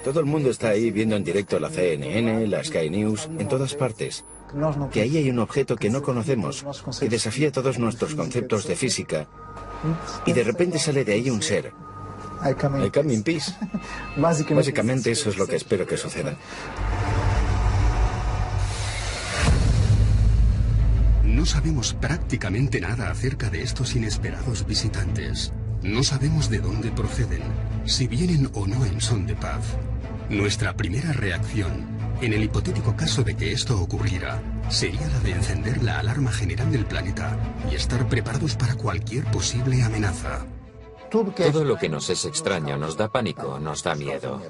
Todo el mundo está ahí viendo en directo la CNN, la Sky News, en todas partes. Que ahí hay un objeto que no conocemos, que desafía todos nuestros conceptos de física. Y de repente sale de ahí un ser. I come in peace. Básicamente eso es lo que espero que suceda. No sabemos prácticamente nada acerca de estos inesperados visitantes. No sabemos de dónde proceden, si vienen o no en son de paz. Nuestra primera reacción, en el hipotético caso de que esto ocurriera, sería la de encender la alarma general del planeta y estar preparados para cualquier posible amenaza. Todo lo que nos es extraño nos da pánico, nos da miedo.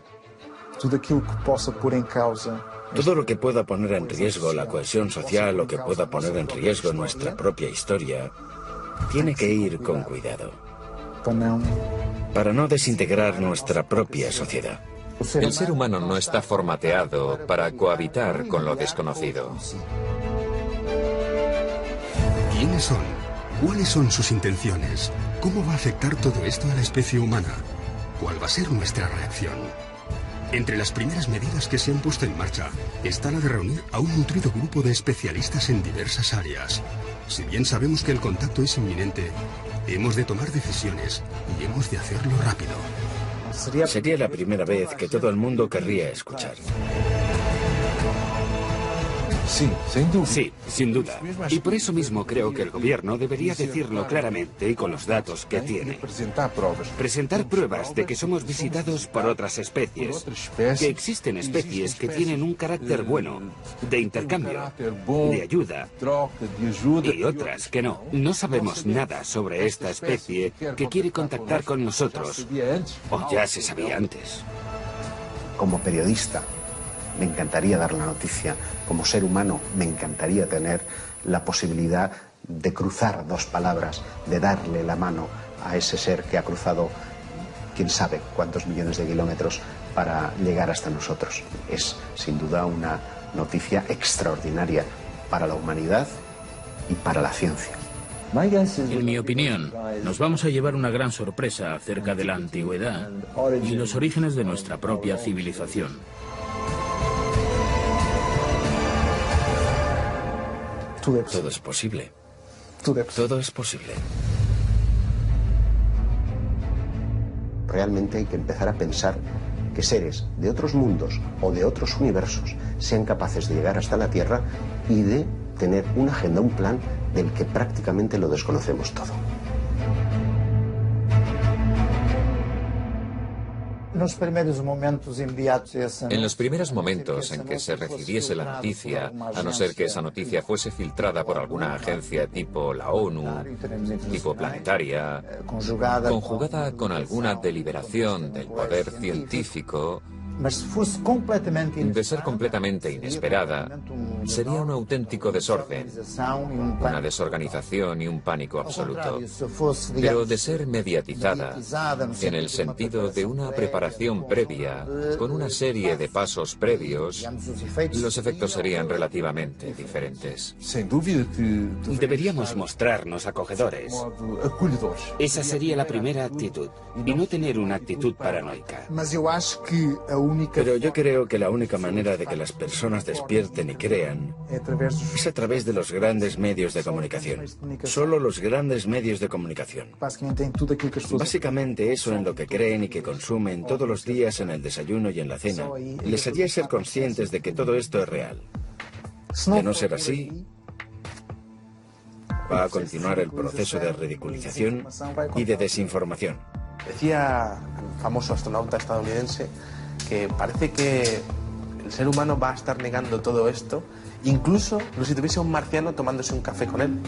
Todo lo que pueda poner en riesgo la cohesión social o que pueda poner en riesgo nuestra propia historia, tiene que ir con cuidado. Para no desintegrar nuestra propia sociedad. El ser humano no está formateado para cohabitar con lo desconocido. ¿Quiénes son? ¿Cuáles son sus intenciones? ¿Cómo va a afectar todo esto a la especie humana? ¿Cuál va a ser nuestra reacción? Entre las primeras medidas que se han puesto en marcha está la de reunir a un nutrido grupo de especialistas en diversas áreas. Si bien sabemos que el contacto es inminente, hemos de tomar decisiones y hemos de hacerlo rápido. Sería la primera vez que todo el mundo querría escuchar. Sí, sin duda. Y por eso mismo creo que el gobierno debería decirlo claramente y con los datos que tiene. Presentar pruebas de que somos visitados por otras especies. Que existen especies que tienen un carácter bueno, de intercambio, de ayuda, y otras que no. No sabemos nada sobre esta especie que quiere contactar con nosotros. O ya se sabía antes. Como periodista, me encantaría dar la noticia. Como ser humano, me encantaría tener la posibilidad de cruzar dos palabras, de darle la mano a ese ser que ha cruzado quién sabe cuántos millones de kilómetros para llegar hasta nosotros. Es sin duda una noticia extraordinaria para la humanidad y para la ciencia. En mi opinión, nos vamos a llevar una gran sorpresa acerca de la antigüedad y los orígenes de nuestra propia civilización. Todo es posible. Todo es posible. Realmente hay que empezar a pensar que seres de otros mundos o de otros universos sean capaces de llegar hasta la Tierra y de tener una agenda, un plan del que prácticamente lo desconocemos todo. En los primeros momentos en que se recibiese la noticia, a no ser que esa noticia fuese filtrada por alguna agencia tipo la ONU, tipo planetaria, conjugada con alguna deliberación del poder científico, de ser completamente inesperada, sería un auténtico desorden, una desorganización y un pánico absoluto. Pero de ser mediatizada, en el sentido de una preparación previa, con una serie de pasos previos, los efectos serían relativamente diferentes. Deberíamos mostrarnos acogedores. Esa sería la primera actitud, y no tener una actitud paranoica. Pero yo creo que la única manera de que las personas despierten y crean es a través de los grandes medios de comunicación. Solo los grandes medios de comunicación. Básicamente eso en lo que creen y que consumen todos los días en el desayuno y en la cena. Les haría ser conscientes de que todo esto es real. De no ser así, va a continuar el proceso de ridiculización y de desinformación. Decía el famoso astronauta estadounidense que parece que el ser humano va a estar negando todo esto, incluso si tuviese un marciano tomándose un café con él.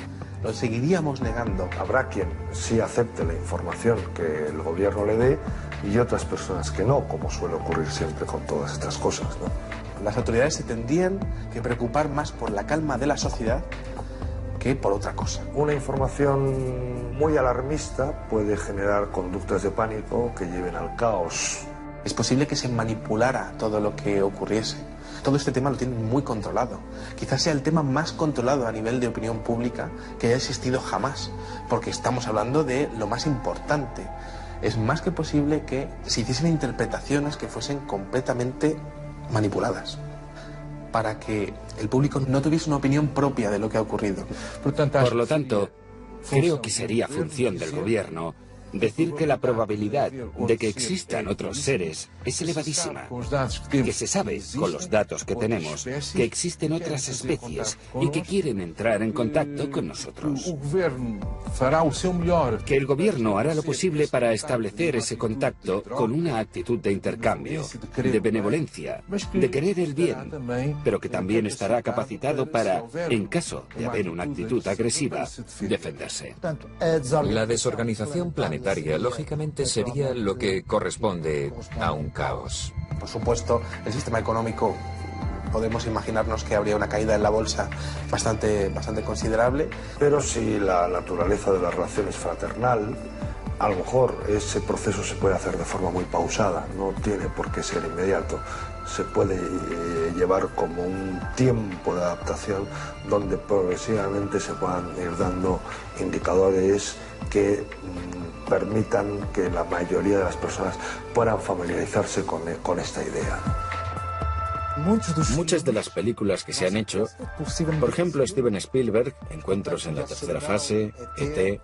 Lo seguiríamos negando. Habrá quien sí acepte la información que el gobierno le dé y otras personas que no, como suele ocurrir siempre con todas estas cosas, ¿no? Las autoridades se tendrían que preocupar más por la calma de la sociedad que por otra cosa. Una información muy alarmista puede generar conductas de pánico que lleven al caos. Es posible que se manipulara todo lo que ocurriese. Todo este tema lo tienen muy controlado. Quizás sea el tema más controlado a nivel de opinión pública que haya existido jamás, porque estamos hablando de lo más importante. es más que posible que se hiciesen interpretaciones que fuesen completamente manipuladas, para que el público no tuviese una opinión propia de lo que ha ocurrido. Por lo tanto, creo que sería función del gobierno decir que la probabilidad de que existan otros seres es elevadísima, que se sabe, con los datos que tenemos, que existen otras especies y que quieren entrar en contacto con nosotros. Que el gobierno hará lo posible para establecer ese contacto con una actitud de intercambio, de benevolencia, de querer el bien, pero que también estará capacitado para, en caso de haber una actitud agresiva, defenderse. La desorganización planetaria lógicamente sería lo que corresponde a un caos. Por supuesto, el sistema económico, podemos imaginarnos que habría una caída en la bolsa bastante considerable. Pero si la naturaleza de la relación es fraternal, a lo mejor ese proceso se puede hacer de forma muy pausada, no tiene por qué ser inmediato. Se puede llevar como un tiempo de adaptación donde progresivamente se puedan ir dando indicadores que permitan que la mayoría de las personas puedan familiarizarse con esta idea. Muchas de las películas que se han hecho, por ejemplo Steven Spielberg, Encuentros en la tercera fase, E.T.,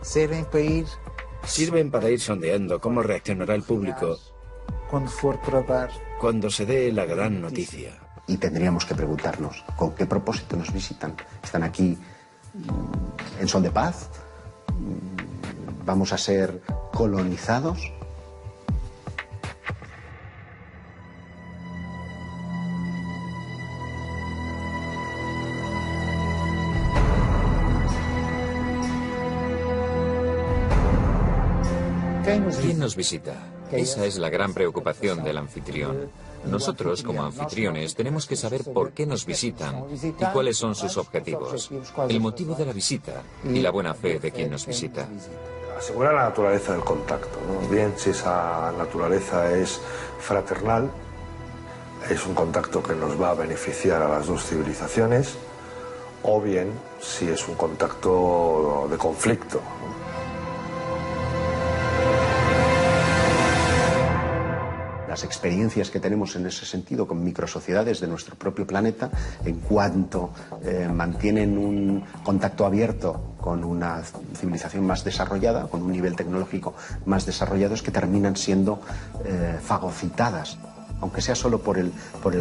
sirven para ir sondeando cómo reaccionará el público cuando se dé la gran noticia. Y tendríamos que preguntarnos, ¿con qué propósito nos visitan? ¿Están aquí en son de paz? ¿Vamos a ser colonizados? ¿Quién nos visita? Esa es la gran preocupación del anfitrión. Nosotros, como anfitriones, tenemos que saber por qué nos visitan y cuáles son sus objetivos, el motivo de la visita y la buena fe de quien nos visita. Asegurar la naturaleza del contacto, ¿no? Bien si esa naturaleza es fraternal, es un contacto que nos va a beneficiar a las dos civilizaciones, o bien si es un contacto de conflicto, ¿no? Las experiencias que tenemos en ese sentido con microsociedades de nuestro propio planeta, en cuanto mantienen un contacto abierto con una civilización más desarrollada, con un nivel tecnológico más desarrollado, es que terminan siendo fagocitadas, aunque sea solo por el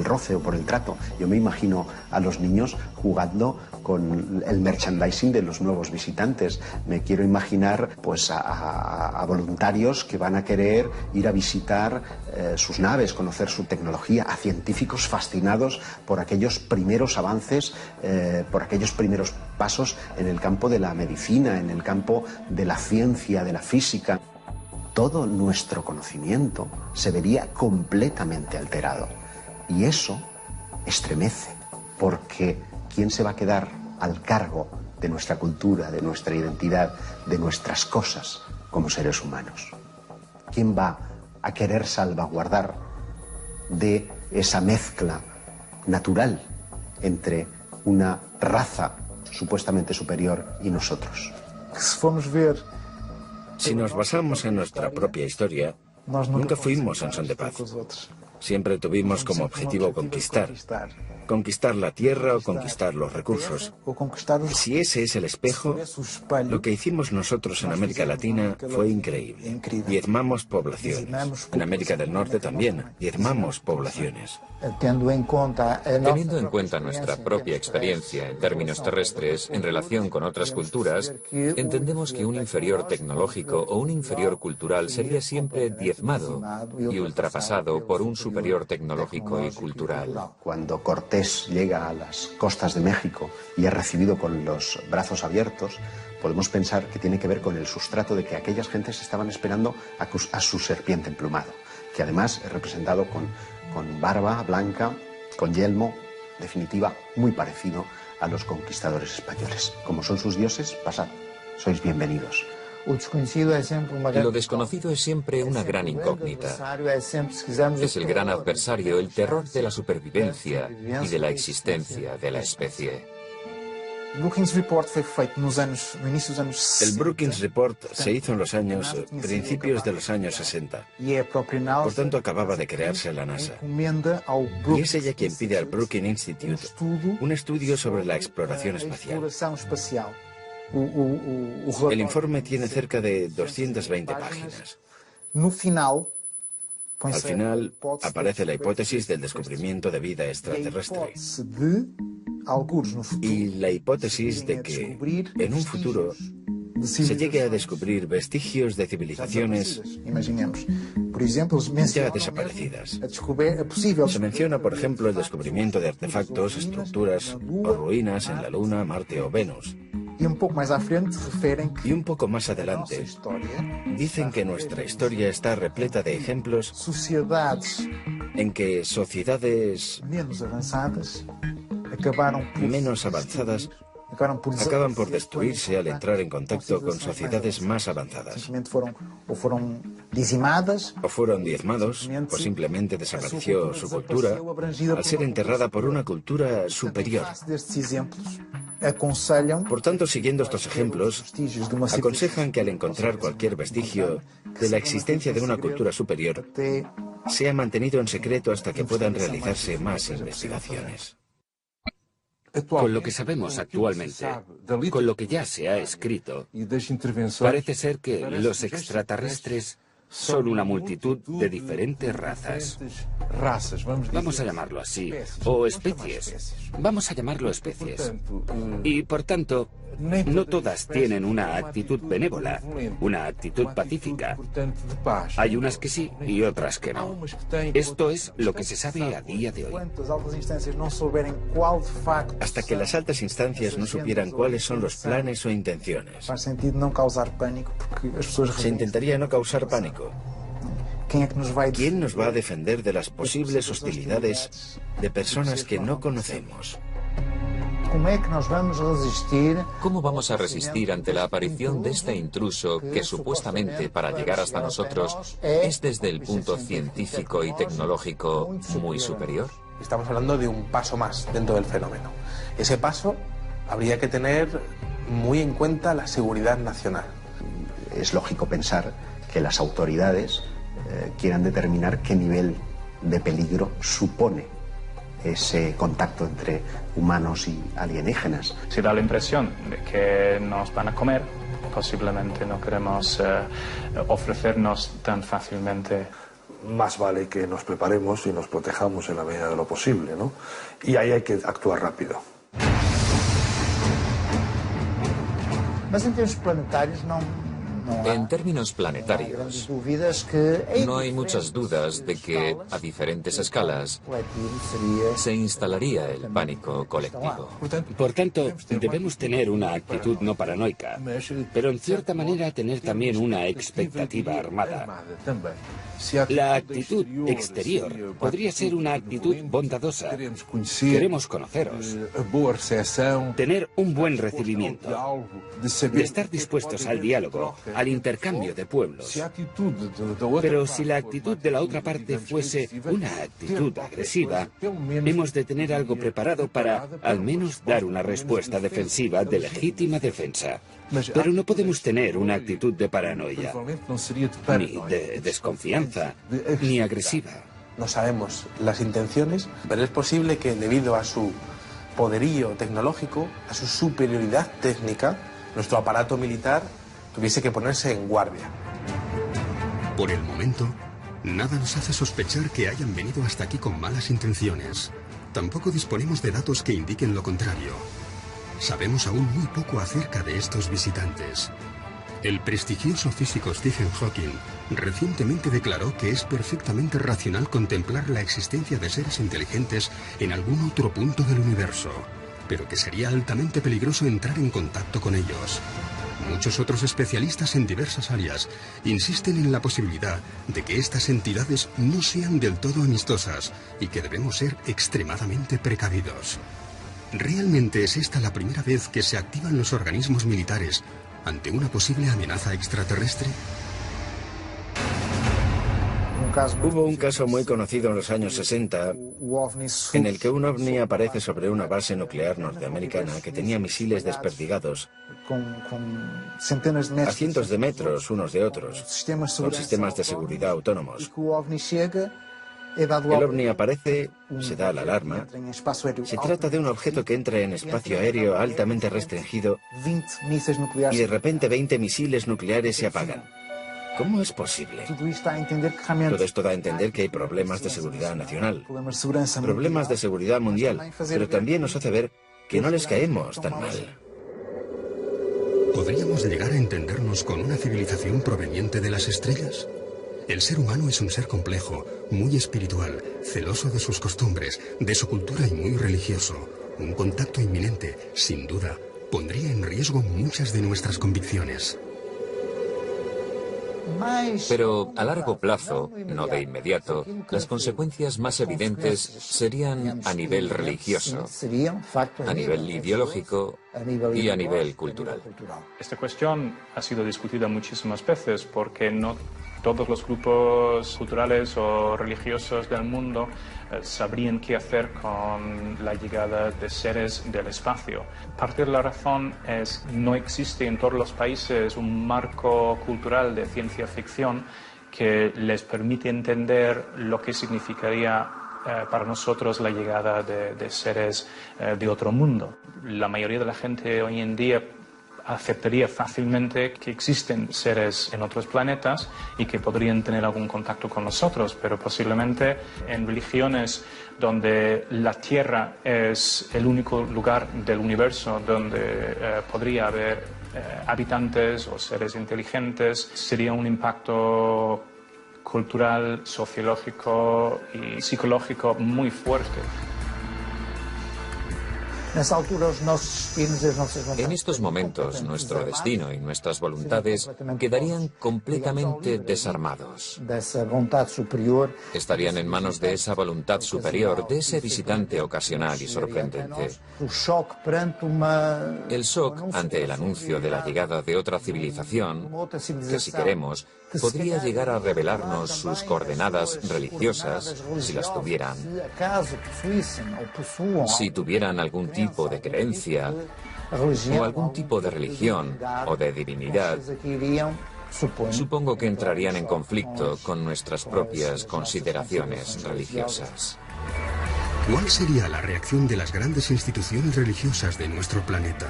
roce o por el trato. Yo me imagino a los niños jugando con el merchandising de los nuevos visitantes. Me quiero imaginar pues a voluntarios que van a querer ir a visitar sus naves, conocer su tecnología, a científicos fascinados por aquellos primeros avances, por aquellos primeros pasos en el campo de la medicina, en el campo de la ciencia, de la física. Todo nuestro conocimiento se vería completamente alterado. Y eso estremece, porque ¿quién se va a quedar al cargo de nuestra cultura, de nuestra identidad, de nuestras cosas como seres humanos? ¿Quién va a querer salvaguardar de esa mezcla natural entre una raza supuestamente superior y nosotros? Si nos basamos en nuestra propia historia, nunca fuimos en son de paz. Siempre tuvimos como objetivo conquistar. Conquistar la tierra o conquistar los recursos. Si ese es el espejo, lo que hicimos nosotros en América Latina fue increíble. Diezmamos poblaciones. En América del Norte también, diezmamos poblaciones. Teniendo en cuenta nuestra propia experiencia en términos terrestres en relación con otras culturas, entendemos que un inferior tecnológico o un inferior cultural sería siempre diezmado y ultrapasado por un superior tecnológico y cultural. Cuando Cortés llega a las costas de México y es recibido con los brazos abiertos, podemos pensar que tiene que ver con el sustrato de que aquellas gentes estaban esperando a su serpiente emplumado, que además es representado con barba blanca, con yelmo, en definitiva, muy parecido a los conquistadores españoles. Como son sus dioses, pasad, sois bienvenidos. Lo desconocido es siempre una gran incógnita. Es el gran adversario, el terror de la supervivencia y de la existencia de la especie. El Brookings Report se hizo en los principios de los años 60. Por tanto, acababa de crearse la NASA. Y es ella quien pide al Brookings Institute un estudio sobre la exploración espacial. El informe tiene cerca de 220 páginas. Al final aparece la hipótesis del descubrimiento de vida extraterrestre y la hipótesis de que en un futuro se llegue a descubrir vestigios de civilizaciones ya desaparecidas. Se menciona, por ejemplo, el descubrimiento de artefactos, estructuras o ruinas en la Luna, Marte o Venus. Y un poco más adelante, dicen que nuestra historia está repleta de ejemplos en que sociedades menos avanzadas acaban por destruirse al entrar en contacto con sociedades más avanzadas. O fueron diezmados, o simplemente desapareció su cultura al ser enterrada por una cultura superior. Por tanto, siguiendo estos ejemplos, aconsejan que al encontrar cualquier vestigio de la existencia de una cultura superior, sea mantenido en secreto hasta que puedan realizarse más investigaciones. Con lo que sabemos actualmente, con lo que ya se ha escrito, parece ser que los extraterrestres son una multitud de diferentes razas. Vamos a llamarlo así, o especies. Vamos a llamarlo especies. Y por tanto, no todas tienen una actitud benévola, una actitud pacífica. Hay unas que sí y otras que no. Esto es lo que se sabe a día de hoy. Hasta que las altas instancias no supieran cuáles son los planes o intenciones. Se intentaría no causar pánico. ¿Quién nos va a defender de las posibles hostilidades de personas que no conocemos? ¿Cómo vamos a resistir ante la aparición de este intruso que supuestamente para llegar hasta nosotros es desde el punto científico y tecnológico muy superior? Estamos hablando de un paso más dentro del fenómeno. Ese paso habría que tener muy en cuenta la seguridad nacional. Es lógico pensar que las autoridades quieran determinar qué nivel de peligro supone ese contacto entre humanos y alienígenas. Si da la impresión de que nos van a comer, posiblemente no queremos ofrecernos tan fácilmente. Más vale que nos preparemos y nos protejamos en la medida de lo posible, ¿no? Y ahí hay que actuar rápido. En términos planetarios, no hay muchas dudas de que, a diferentes escalas, se instalaría el pánico colectivo. Por tanto, debemos tener una actitud no paranoica, pero en cierta manera tener también una expectativa armada. La actitud exterior podría ser una actitud bondadosa. Queremos conoceros, tener un buen recibimiento, de estar dispuestos al diálogo, al intercambio de pueblos. Pero si la actitud de la otra parte fuese una actitud agresiva, hemos de tener algo preparado para, al menos, dar una respuesta defensiva de legítima defensa. Pero no podemos tener una actitud de paranoia, ni de desconfianza, ni agresiva. No sabemos las intenciones, pero es posible que debido a su poderío tecnológico, a su superioridad técnica, nuestro aparato militar tuviese que ponerse en guardia. Por el momento, nada nos hace sospechar que hayan venido hasta aquí con malas intenciones. Tampoco disponemos de datos que indiquen lo contrario. Sabemos aún muy poco acerca de estos visitantes. El prestigioso físico Stephen Hawking recientemente declaró que es perfectamente racional contemplar la existencia de seres inteligentes en algún otro punto del universo, pero que sería altamente peligroso entrar en contacto con ellos. Muchos otros especialistas en diversas áreas insisten en la posibilidad de que estas entidades no sean del todo amistosas y que debemos ser extremadamente precavidos. ¿Realmente es esta la primera vez que se activan los organismos militares ante una posible amenaza extraterrestre? Hubo un caso muy conocido en los años 60 en el que un ovni aparece sobre una base nuclear norteamericana que tenía misiles desperdigados a cientos de metros unos de otros, con sistemas de seguridad autónomos. El ovni aparece, se da la alarma. Se trata de un objeto que entra en espacio aéreo altamente restringido y de repente 20 misiles nucleares se apagan. ¿Cómo es posible? Todo esto da a entender que hay problemas de seguridad nacional, problemas de seguridad mundial, pero también nos hace ver que no les caemos tan mal. ¿Podríamos llegar a entendernos con una civilización proveniente de las estrellas? El ser humano es un ser complejo, muy espiritual, celoso de sus costumbres, de su cultura y muy religioso. Un contacto inminente, sin duda, pondría en riesgo muchas de nuestras convicciones. Pero a largo plazo, no de inmediato, las consecuencias más evidentes serían a nivel religioso, a nivel ideológico y a nivel cultural. Esta cuestión ha sido discutida muchísimas veces porque no todos los grupos culturales o religiosos del mundo sabrían qué hacer con la llegada de seres del espacio. Parte de la razón es que no existe en todos los países un marco cultural de ciencia ficción que les permite entender lo que significaría para nosotros la llegada de seres de otro mundo. La mayoría de la gente hoy en día aceptaría fácilmente que existen seres en otros planetas y que podrían tener algún contacto con nosotros, pero posiblemente en religiones donde la Tierra es el único lugar del universo donde podría haber habitantes o seres inteligentes, sería un impacto cultural, sociológico y psicológico muy fuerte. En estos momentos, nuestro destino y nuestras voluntades quedarían completamente desarmados. Estarían en manos de esa voluntad superior, de ese visitante ocasional y sorprendente. El shock ante el anuncio de la llegada de otra civilización, que si queremos, podría llegar a revelarnos sus coordenadas religiosas, si las tuvieran, si tuvieran algún tipo de creencia o algún tipo de religión o de divinidad. Supongo que entrarían en conflicto con nuestras propias consideraciones religiosas. ¿Cuál sería la reacción de las grandes instituciones religiosas de nuestro planeta?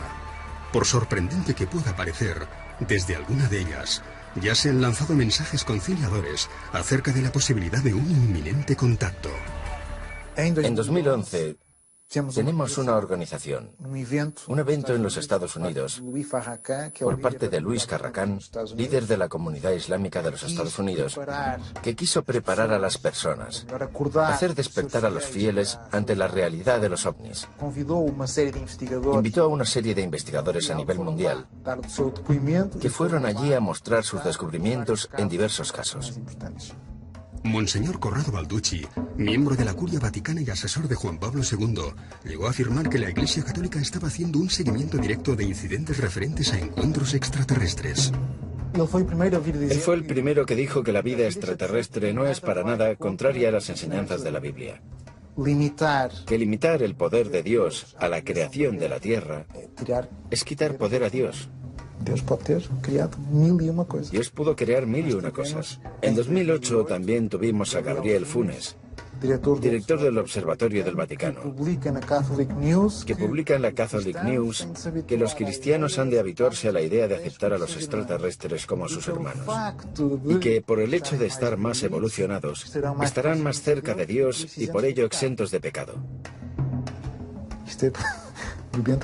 Por sorprendente que pueda parecer, desde alguna de ellas ya se han lanzado mensajes conciliadores acerca de la posibilidad de un inminente contacto. En 2011 tenemos una organización, un evento en los Estados Unidos, por parte de Luis Farrakhan, líder de la comunidad islámica de los Estados Unidos, que quiso preparar a las personas, hacer despertar a los fieles ante la realidad de los ovnis. Invitó a una serie de investigadores a nivel mundial, que fueron allí a mostrar sus descubrimientos en diversos casos. Monseñor Corrado Balducci, miembro de la Curia Vaticana y asesor de Juan Pablo II, llegó a afirmar que la Iglesia Católica estaba haciendo un seguimiento directo de incidentes referentes a encuentros extraterrestres. Él fue el primero que dijo que la vida extraterrestre no es para nada contraria a las enseñanzas de la Biblia. Que limitar el poder de Dios a la creación de la Tierra es quitar poder a Dios. Dios pudo crear mil y una cosas. En 2008 también tuvimos a Gabriel Funes, director del Observatorio del Vaticano, que publica en la Catholic News que los cristianos han de habituarse a la idea de aceptar a los extraterrestres como sus hermanos, y que por el hecho de estar más evolucionados, estarán más cerca de Dios y por ello exentos de pecado.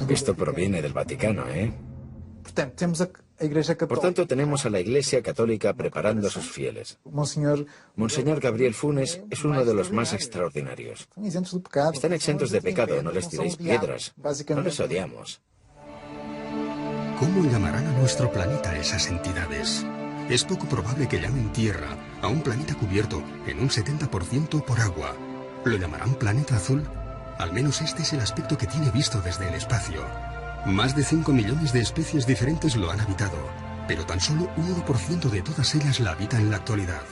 Esto proviene del Vaticano, ¿eh? Por tanto, tenemos a la Iglesia Católica preparando a sus fieles. Monseñor Gabriel Funes es uno de los más extraordinarios. Están exentos de pecado, no les tiréis piedras, no les odiamos. ¿Cómo llamarán a nuestro planeta esas entidades? Es poco probable que llamen Tierra a un planeta cubierto en un 70% por agua. ¿Lo llamarán planeta azul? Al menos este es el aspecto que tiene visto desde el espacio. Más de 5 millones de especies diferentes lo han habitado, pero tan solo un 1% de todas ellas la habita en la actualidad.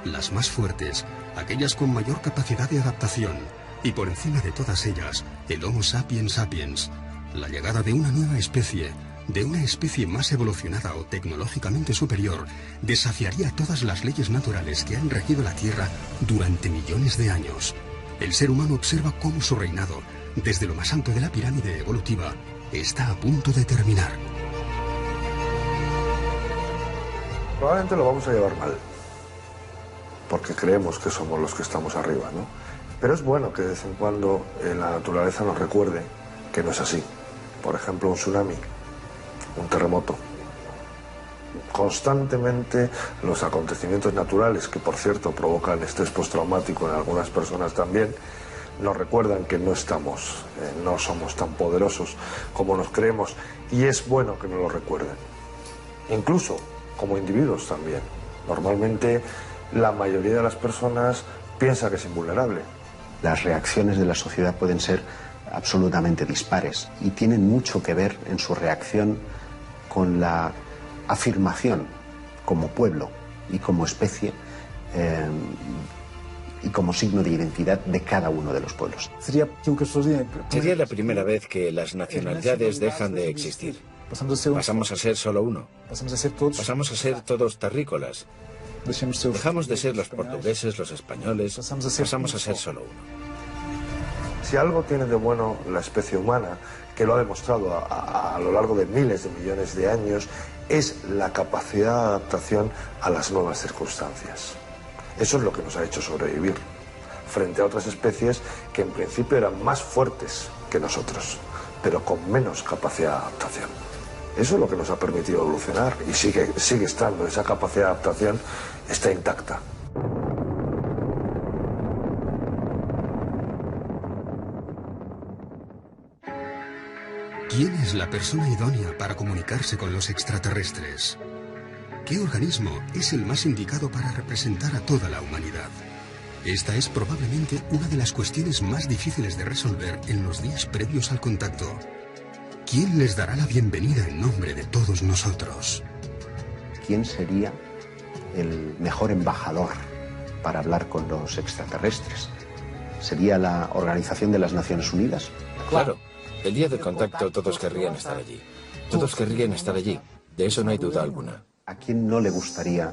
las más fuertes, aquellas con mayor capacidad de adaptación, y por encima de todas ellas, el Homo sapiens sapiens, la llegada de una nueva especie, de una especie más evolucionada o tecnológicamente superior, desafiaría todas las leyes naturales que han regido la Tierra durante millones de años. El ser humano observa cómo su reinado, desde lo más alto de la pirámide evolutiva, está a punto de terminar. Probablemente lo vamos a llevar mal, porque creemos que somos los que estamos arriba, ¿no? Pero es bueno que de vez en cuando la naturaleza nos recuerde que no es así. Por ejemplo, un tsunami, un terremoto. Constantemente los acontecimientos naturales, que por cierto provocan estrés postraumático en algunas personas también, nos recuerdan que no somos tan poderosos como nos creemos, y es bueno que nos lo recuerden. Incluso como individuos también. Normalmente la mayoría de las personas piensa que es invulnerable. Las reacciones de la sociedad pueden ser absolutamente dispares y tienen mucho que ver en su reacción con la afirmación como pueblo y como especie y como signo de identidad de cada uno de los pueblos. Sería la primera vez que las nacionalidades dejan de existir. Pasamos a ser solo uno. Pasamos a ser todos terrícolas. Dejamos de ser los portugueses, los españoles. Pasamos a ser solo uno. Si algo tiene de bueno la especie humana, que lo ha demostrado a lo largo de miles de millones de años, es la capacidad de adaptación a las nuevas circunstancias. Eso es lo que nos ha hecho sobrevivir frente a otras especies que en principio eran más fuertes que nosotros, pero con menos capacidad de adaptación. Eso es lo que nos ha permitido evolucionar, y sigue estando, esa capacidad de adaptación está intacta. ¿Quién es la persona idónea para comunicarse con los extraterrestres? ¿Qué organismo es el más indicado para representar a toda la humanidad? Esta es probablemente una de las cuestiones más difíciles de resolver en los días previos al contacto. ¿Quién les dará la bienvenida en nombre de todos nosotros? ¿Quién sería el mejor embajador para hablar con los extraterrestres? ¿Sería la Organización de las Naciones Unidas? Claro. El día del contacto todos querrían estar allí. Todos querrían estar allí. De eso no hay duda alguna. ¿A quién no le gustaría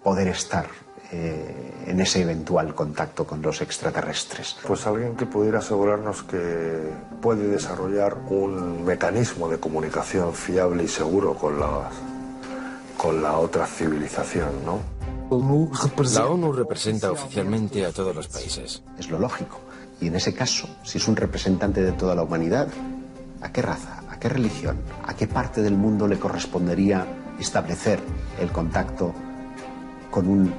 poder estar en ese eventual contacto con los extraterrestres? Pues alguien que pudiera asegurarnos que puede desarrollar un mecanismo de comunicación fiable y seguro con la otra civilización, ¿no? La ONU representa oficialmente a todos los países. Es lo lógico. Y en ese caso, si es un representante de toda la humanidad, ¿a qué raza, a qué religión, a qué parte del mundo le correspondería establecer el contacto con un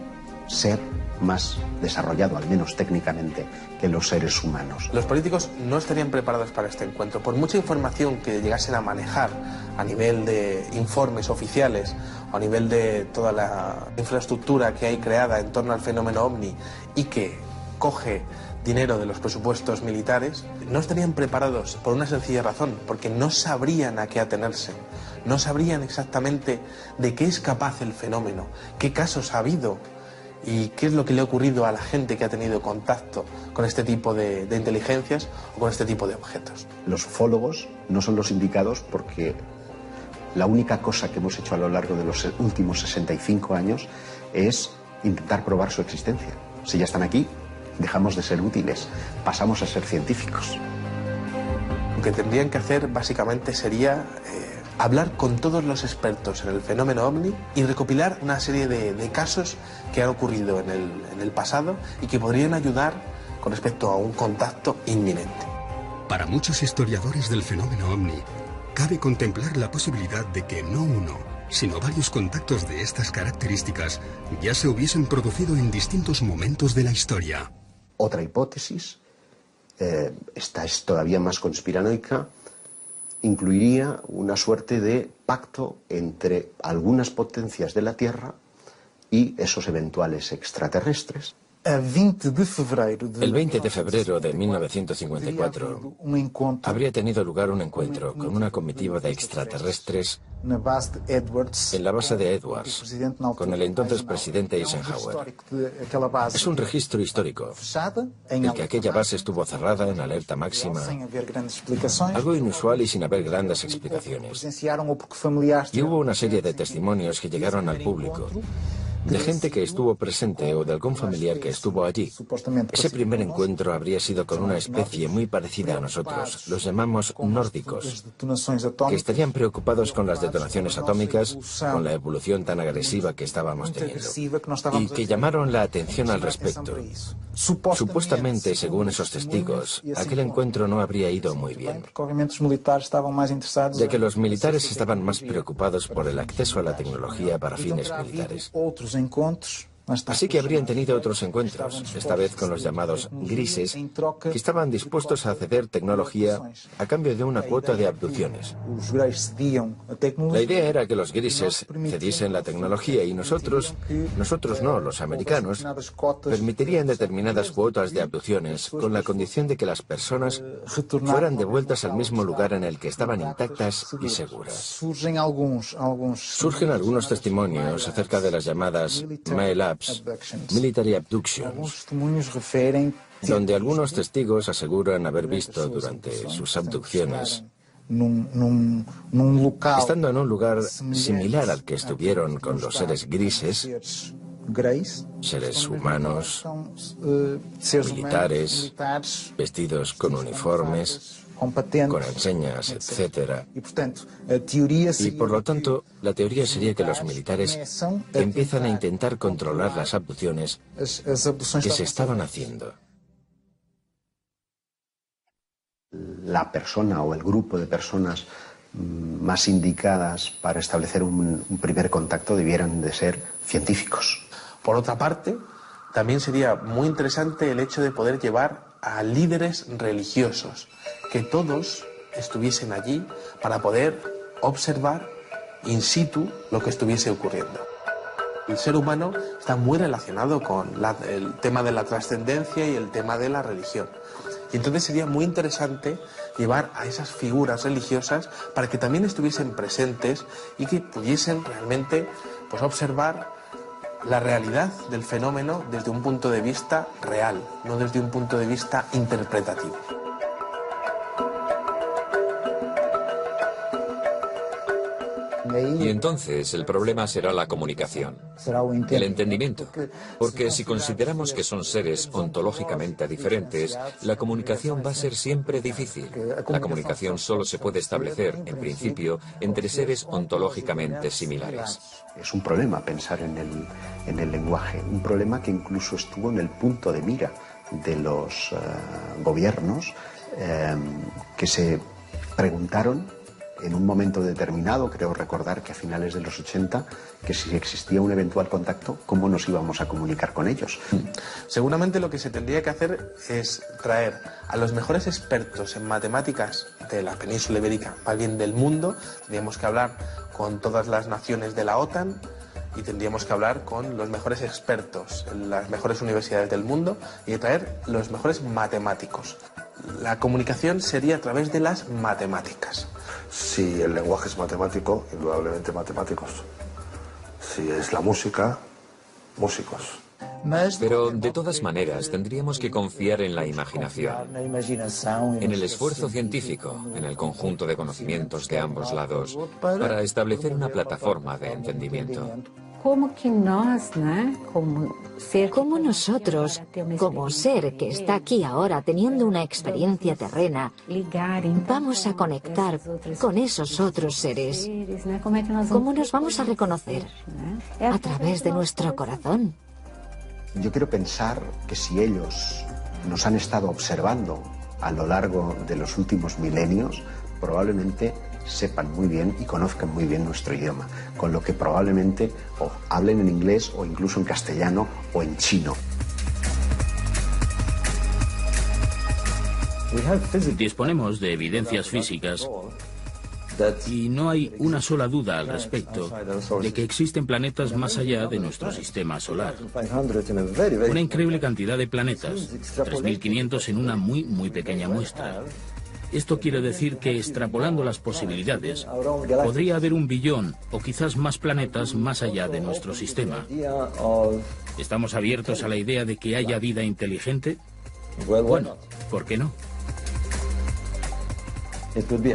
ser más desarrollado, al menos técnicamente, que los seres humanos? Los políticos no estarían preparados para este encuentro. Por mucha información que llegasen a manejar a nivel de informes oficiales o a nivel de toda la infraestructura que hay creada en torno al fenómeno OVNI y que coge dinero de los presupuestos militares, no estarían preparados por una sencilla razón, porque no sabrían a qué atenerse, no sabrían exactamente de qué es capaz el fenómeno, qué casos ha habido y qué es lo que le ha ocurrido a la gente que ha tenido contacto con este tipo de inteligencias o con este tipo de objetos. Los ufólogos no son los indicados porque la única cosa que hemos hecho a lo largo de los últimos 65 años es intentar probar su existencia. Si ya están aquí, dejamos de ser útiles, pasamos a ser científicos. Lo que tendrían que hacer básicamente sería hablar con todos los expertos en el fenómeno OVNI y recopilar una serie de casos que han ocurrido en el pasado y que podrían ayudar con respecto a un contacto inminente. Para muchos historiadores del fenómeno OVNI, cabe contemplar la posibilidad de que no uno, sino varios contactos de estas características ya se hubiesen producido en distintos momentos de la historia. Otra hipótesis, esta es todavía más conspiranoica, incluiría una suerte de pacto entre algunas potencias de la Tierra y esos eventuales extraterrestres, El 20 de febrero de 1954 habría tenido lugar un encuentro con una comitiva de extraterrestres en la base de Edwards, con el entonces presidente Eisenhower. Es un registro histórico, el que aquella base estuvo cerrada en alerta máxima, algo inusual y sin haber grandes explicaciones. Y hubo una serie de testimonios que llegaron al público, de gente que estuvo presente o de algún familiar que estuvo allí. Ese primer encuentro habría sido con una especie muy parecida a nosotros, los llamamos nórdicos, que estarían preocupados con las detonaciones atómicas, con la evolución tan agresiva que estábamos teniendo, y que llamaron la atención al respecto. Supuestamente, según esos testigos, aquel encuentro no habría ido muy bien, ya que los militares estaban más preocupados por el acceso a la tecnología para fines militares. Así que habrían tenido otros encuentros, esta vez con los llamados grises, que estaban dispuestos a ceder tecnología a cambio de una cuota de abducciones. La idea era que los grises cediesen la tecnología y nosotros no, los americanos, permitirían determinadas cuotas de abducciones con la condición de que las personas fueran devueltas al mismo lugar en el que estaban intactas y seguras. Surgen algunos testimonios acerca de las llamadas MILABs, Military Abductions, donde algunos testigos aseguran haber visto durante sus abducciones, estando en un lugar similar al que estuvieron con los seres grises, seres humanos, militares, vestidos con uniformes, con enseñas, etc. Y por lo tanto, la teoría sería que los militares empiezan a intentar controlar las abducciones que se estaban haciendo. La persona o el grupo de personas más indicadas para establecer un primer contacto debieran de ser científicos. Por otra parte, también sería muy interesante el hecho de poder llevar a líderes religiosos, que todos estuviesen allí para poder observar in situ lo que estuviese ocurriendo. El ser humano está muy relacionado con el tema de la trascendencia y el tema de la religión. Y entonces sería muy interesante llevar a esas figuras religiosas para que también estuviesen presentes y que pudiesen realmente observar la realidad del fenómeno desde un punto de vista real, no desde un punto de vista interpretativo. Y entonces el problema será la comunicación, el entendimiento, porque si consideramos que son seres ontológicamente diferentes, la comunicación va a ser siempre difícil. La comunicación solo se puede establecer, en principio, entre seres ontológicamente similares. Es un problema pensar en el lenguaje, un problema que incluso estuvo en el punto de mira de los gobiernos que se preguntaron en un momento determinado, creo recordar que a finales de los 80, que si existía un eventual contacto, ¿cómo nos íbamos a comunicar con ellos? Seguramente lo que se tendría que hacer es traer a los mejores expertos en matemáticas de la península ibérica, más bien del mundo. Tendríamos que hablar con todas las naciones de la OTAN y tendríamos que hablar con los mejores expertos en las mejores universidades del mundo y traer los mejores matemáticos. La comunicación sería a través de las matemáticas. Si el lenguaje es matemático, indudablemente matemáticos. Si es la música, músicos. Pero de todas maneras tendríamos que confiar en la imaginación, en el esfuerzo científico, en el conjunto de conocimientos de ambos lados, para establecer una plataforma de entendimiento. Como nosotros, como ser que está aquí ahora teniendo una experiencia terrena, vamos a conectar con esos otros seres. ¿Cómo nos vamos a reconocer? A través de nuestro corazón. Yo quiero pensar que si ellos nos han estado observando a lo largo de los últimos milenios, probablemente sepan muy bien y conozcan muy bien nuestro idioma, con lo que probablemente o hablen en inglés o incluso en castellano o en chino. Disponemos de evidencias físicas Y no hay una sola duda al respecto de que existen planetas más allá de nuestro sistema solar. Una increíble cantidad de planetas, 3.500 en una muy pequeña muestra. Esto quiere decir que, extrapolando las posibilidades, podría haber 1 billón o quizás más planetas más allá de nuestro sistema. ¿Estamos abiertos a la idea de que haya vida inteligente? Bueno, ¿por qué no?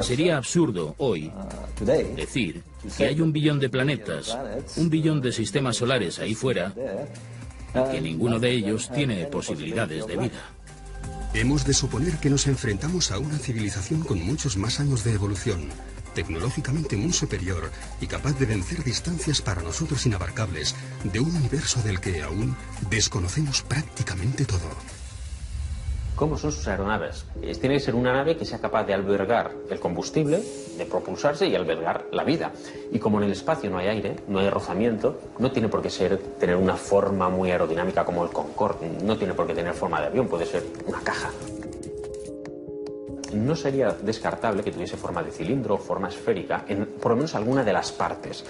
Sería absurdo hoy decir que hay 1 billón de planetas, 1 billón de sistemas solares ahí fuera, y que ninguno de ellos tiene posibilidades de vida. Hemos de suponer que nos enfrentamos a una civilización con muchos más años de evolución, tecnológicamente muy superior y capaz de vencer distancias para nosotros inabarcables de un universo del que aún desconocemos prácticamente todo. ¿Cómo son sus aeronaves? Tiene que ser una nave que sea capaz de albergar el combustible, de propulsarse y albergar la vida. Y como en el espacio no hay aire, no hay rozamiento, no tiene por qué tener una forma muy aerodinámica como el Concorde, no tiene por qué tener forma de avión, puede ser una caja. No sería descartable que tuviese forma de cilindro o forma esférica, en por lo menos alguna de las partes,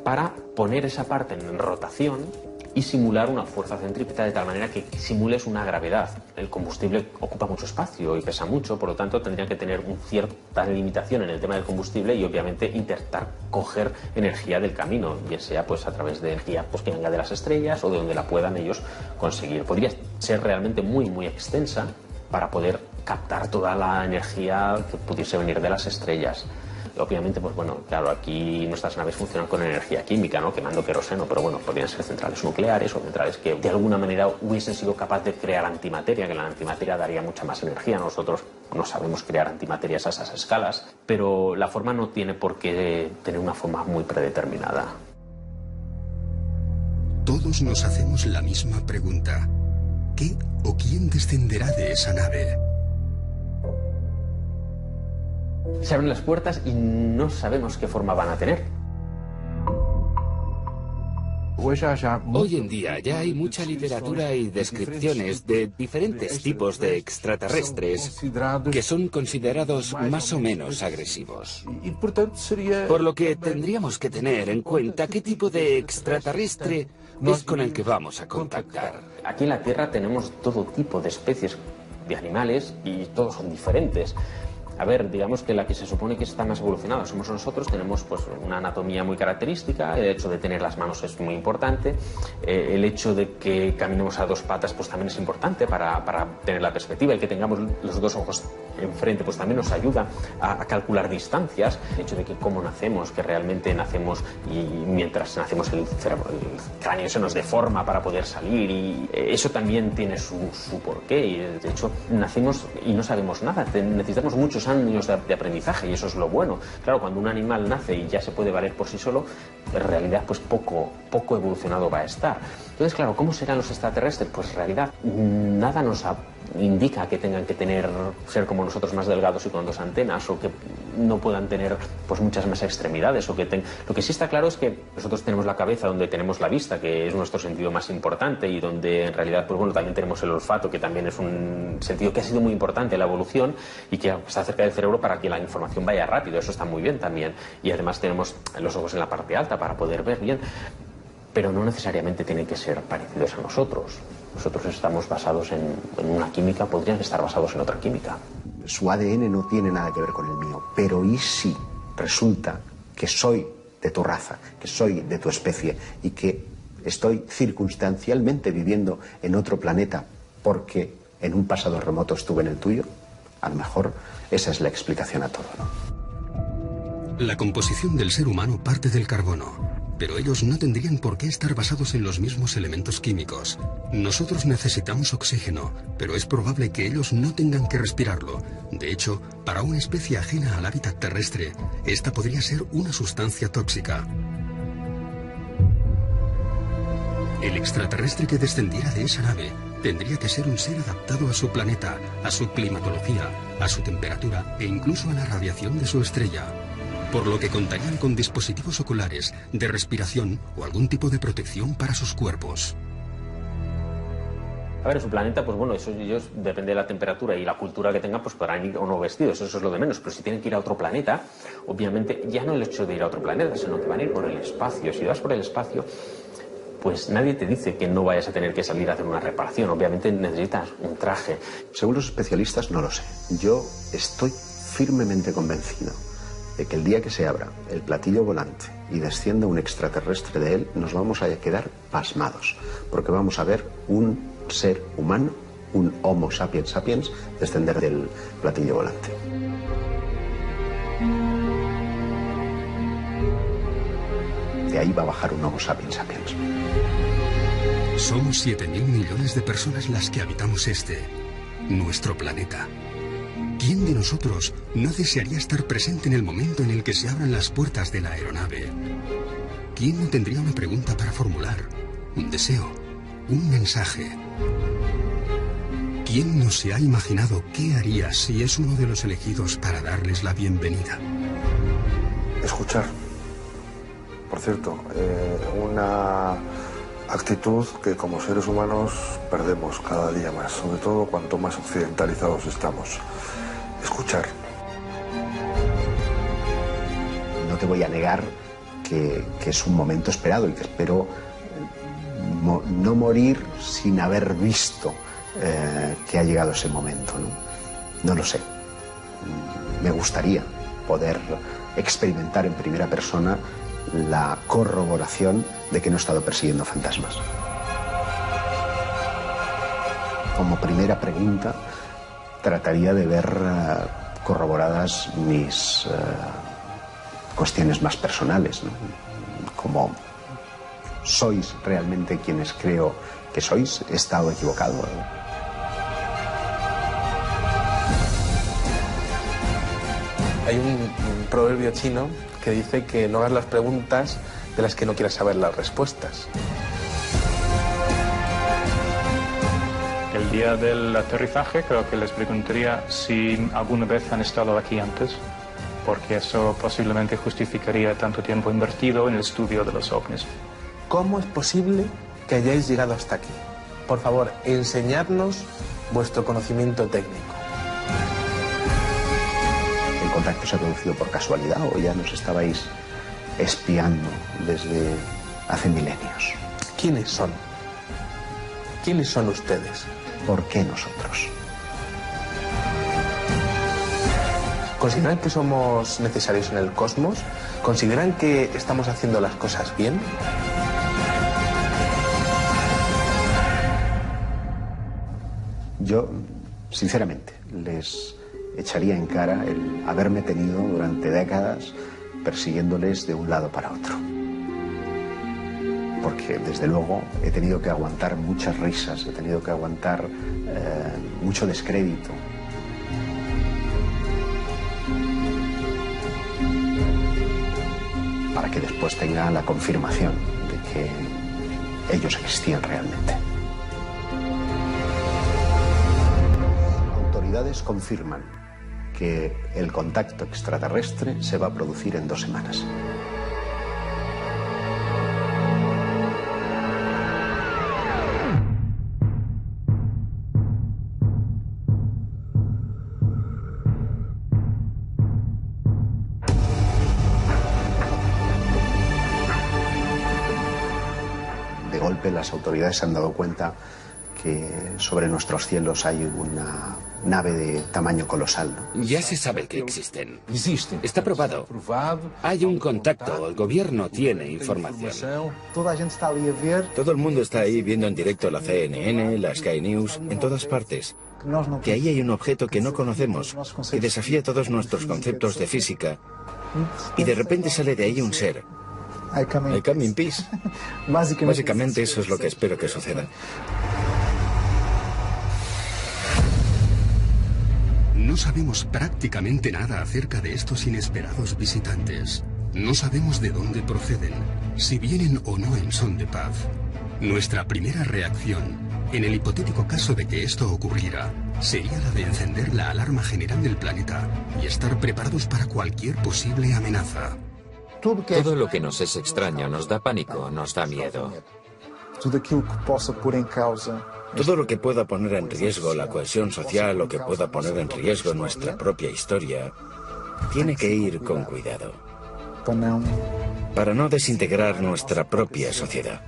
para poner esa parte en rotación y simular una fuerza centrípeta de tal manera que simules una gravedad. El combustible ocupa mucho espacio y pesa mucho, por lo tanto tendrían que tener una cierta limitación en el tema del combustible y obviamente intentar coger energía del camino, bien sea pues a través de energía pues, que venga de las estrellas o de donde la puedan ellos conseguir. Podría ser realmente muy extensa para poder captar toda la energía que pudiese venir de las estrellas. Obviamente, pues bueno, claro, aquí nuestras naves funcionan con energía química, ¿no? Quemando queroseno, pero bueno, podrían ser centrales nucleares o centrales que de alguna manera hubiesen sido capaces de crear antimateria, que la antimateria daría mucha más energía. Nosotros no sabemos crear antimaterias a esas escalas, pero la forma no tiene por qué tener una forma muy predeterminada. Todos nos hacemos la misma pregunta. ¿Qué o quién descenderá de esa nave? Se abren las puertas y no sabemos qué forma van a tener. Hoy en día ya hay mucha literatura y descripciones de diferentes tipos de extraterrestres que son considerados más o menos agresivos. Por lo que tendríamos que tener en cuenta qué tipo de extraterrestre es con el que vamos a contactar. Aquí en la Tierra tenemos todo tipo de especies de animales y todos son diferentes. A ver, digamos que la que se supone que está más evolucionada somos nosotros, tenemos pues una anatomía muy característica, el hecho de tener las manos es muy importante, el hecho de que caminemos a 2 patas pues también es importante para tener la perspectiva, y que tengamos los 2 ojos enfrente pues también nos ayuda a calcular distancias, el hecho de que cómo nacemos, que realmente nacemos y mientras nacemos el cráneo se nos deforma para poder salir, y eso también tiene su porqué, y de hecho nacemos y no sabemos nada, necesitamos muchos años de aprendizaje y eso es lo bueno. Claro, cuando un animal nace y ya se puede valer por sí solo, en realidad pues poco evolucionado va a estar. Entonces, claro, ¿cómo serán los extraterrestres? Pues en realidad nada nos indica que tengan que ser como nosotros más delgados y con 2 antenas, o que no puedan tener pues muchas más extremidades, o que lo que sí está claro es que nosotros tenemos la cabeza donde tenemos la vista, que es nuestro sentido más importante, y donde en realidad pues bueno, también tenemos el olfato, que también es un sentido que ha sido muy importante en la evolución y que está cerca del cerebro para que la información vaya rápido. Eso está muy bien también, y además tenemos los ojos en la parte alta para poder ver bien, pero no necesariamente tienen que ser parecidos a nosotros. Nosotros estamos basados en una química, podrían estar basados en otra química. Su ADN no tiene nada que ver con el mío, pero ¿y si resulta que soy de tu raza, que soy de tu especie y que estoy circunstancialmente viviendo en otro planeta porque en un pasado remoto estuve en el tuyo? A lo mejor esa es la explicación a todo, ¿no? La composición del ser humano parte del carbono, pero ellos no tendrían por qué estar basados en los mismos elementos químicos. Nosotros necesitamos oxígeno, pero es probable que ellos no tengan que respirarlo. De hecho, para una especie ajena al hábitat terrestre, esta podría ser una sustancia tóxica. El extraterrestre que descendiera de esa nave tendría que ser un ser adaptado a su planeta, a su climatología, a su temperatura e incluso a la radiación de su estrella. Por lo que contarían con dispositivos oculares, de respiración o algún tipo de protección para sus cuerpos. A ver, su planeta, pues bueno, eso ellos, depende de la temperatura y la cultura que tengan, pues podrán ir o no vestidos, eso es lo de menos. Pero si tienen que ir a otro planeta, obviamente ya no el hecho de ir a otro planeta, sino que van a ir por el espacio. Si vas por el espacio, pues nadie te dice que no vayas a tener que salir a hacer una reparación. Obviamente necesitas un traje. Según los especialistas, no lo sé. Yo estoy firmemente convencido de que el día que se abra el platillo volante y descienda un extraterrestre de él, nos vamos a quedar pasmados, porque vamos a ver un ser humano, un Homo sapiens sapiens, descender del platillo volante. De ahí va a bajar un Homo sapiens sapiens. Somos 7.000 millones de personas las que habitamos nuestro planeta. ¿Quién de nosotros no desearía estar presente en el momento en el que se abran las puertas de la aeronave? ¿Quién no tendría una pregunta para formular? Un deseo, un mensaje. ¿Quién no se ha imaginado qué haría si es uno de los elegidos para darles la bienvenida? Escuchar. Por cierto, una actitud que como seres humanos perdemos cada día más, sobre todo cuanto más occidentalizados estamos. Escuchar. No te voy a negar que es un momento esperado y que espero no morir sin haber visto que ha llegado ese momento, ¿no? No lo sé. Me gustaría poder experimentar en primera persona la corroboración de que no he estado persiguiendo fantasmas. Como primera pregunta, trataría de ver corroboradas mis cuestiones más personales, ¿no? Como sois realmente quienes creo que sois, he estado equivocado. Hay un proverbio chino que dice que no hagas las preguntas de las que no quieras saber las respuestas. El día del aterrizaje creo que les preguntaría si alguna vez han estado aquí antes, porque eso posiblemente justificaría tanto tiempo invertido en el estudio de los ovnis. ¿Cómo es posible que hayáis llegado hasta aquí? Por favor, enseñadnos vuestro conocimiento técnico. ¿El contacto se ha producido por casualidad o ya nos estabais espiando desde hace milenios? ¿Quiénes son? ¿Quiénes son ustedes? ¿Por qué nosotros? ¿Consideran que somos necesarios en el cosmos? ¿Consideran que estamos haciendo las cosas bien? Yo, sinceramente, les echaría en cara el haberme tenido durante décadas persiguiéndoles de un lado para otro. Porque, desde luego, he tenido que aguantar muchas risas, he tenido que aguantar mucho descrédito. Para que después tenga la confirmación de que ellos existían realmente. Autoridades confirman que el contacto extraterrestre se va a producir en 2 semanas. De golpe las autoridades se han dado cuenta que sobre nuestros cielos hay una nave de tamaño colosal, ¿no? Ya se sabe que existen. Está probado. Hay un contacto, el gobierno tiene información. Todo el mundo está ahí viendo en directo la CNN, la Sky News, en todas partes. Que ahí hay un objeto que no conocemos, que desafía todos nuestros conceptos de física. Y de repente sale de ahí un ser. I come in peace. Básicamente eso es lo que espero que suceda. No sabemos prácticamente nada acerca de estos inesperados visitantes. No sabemos de dónde proceden, si vienen o no en son de paz. Nuestra primera reacción, en el hipotético caso de que esto ocurriera, sería la de encender la alarma general del planeta y estar preparados para cualquier posible amenaza. Todo lo que nos es extraño nos da pánico, nos da miedo. Todo lo que pueda poner en riesgo la cohesión social o que pueda poner en riesgo nuestra propia historia, tiene que ir con cuidado, para no desintegrar nuestra propia sociedad.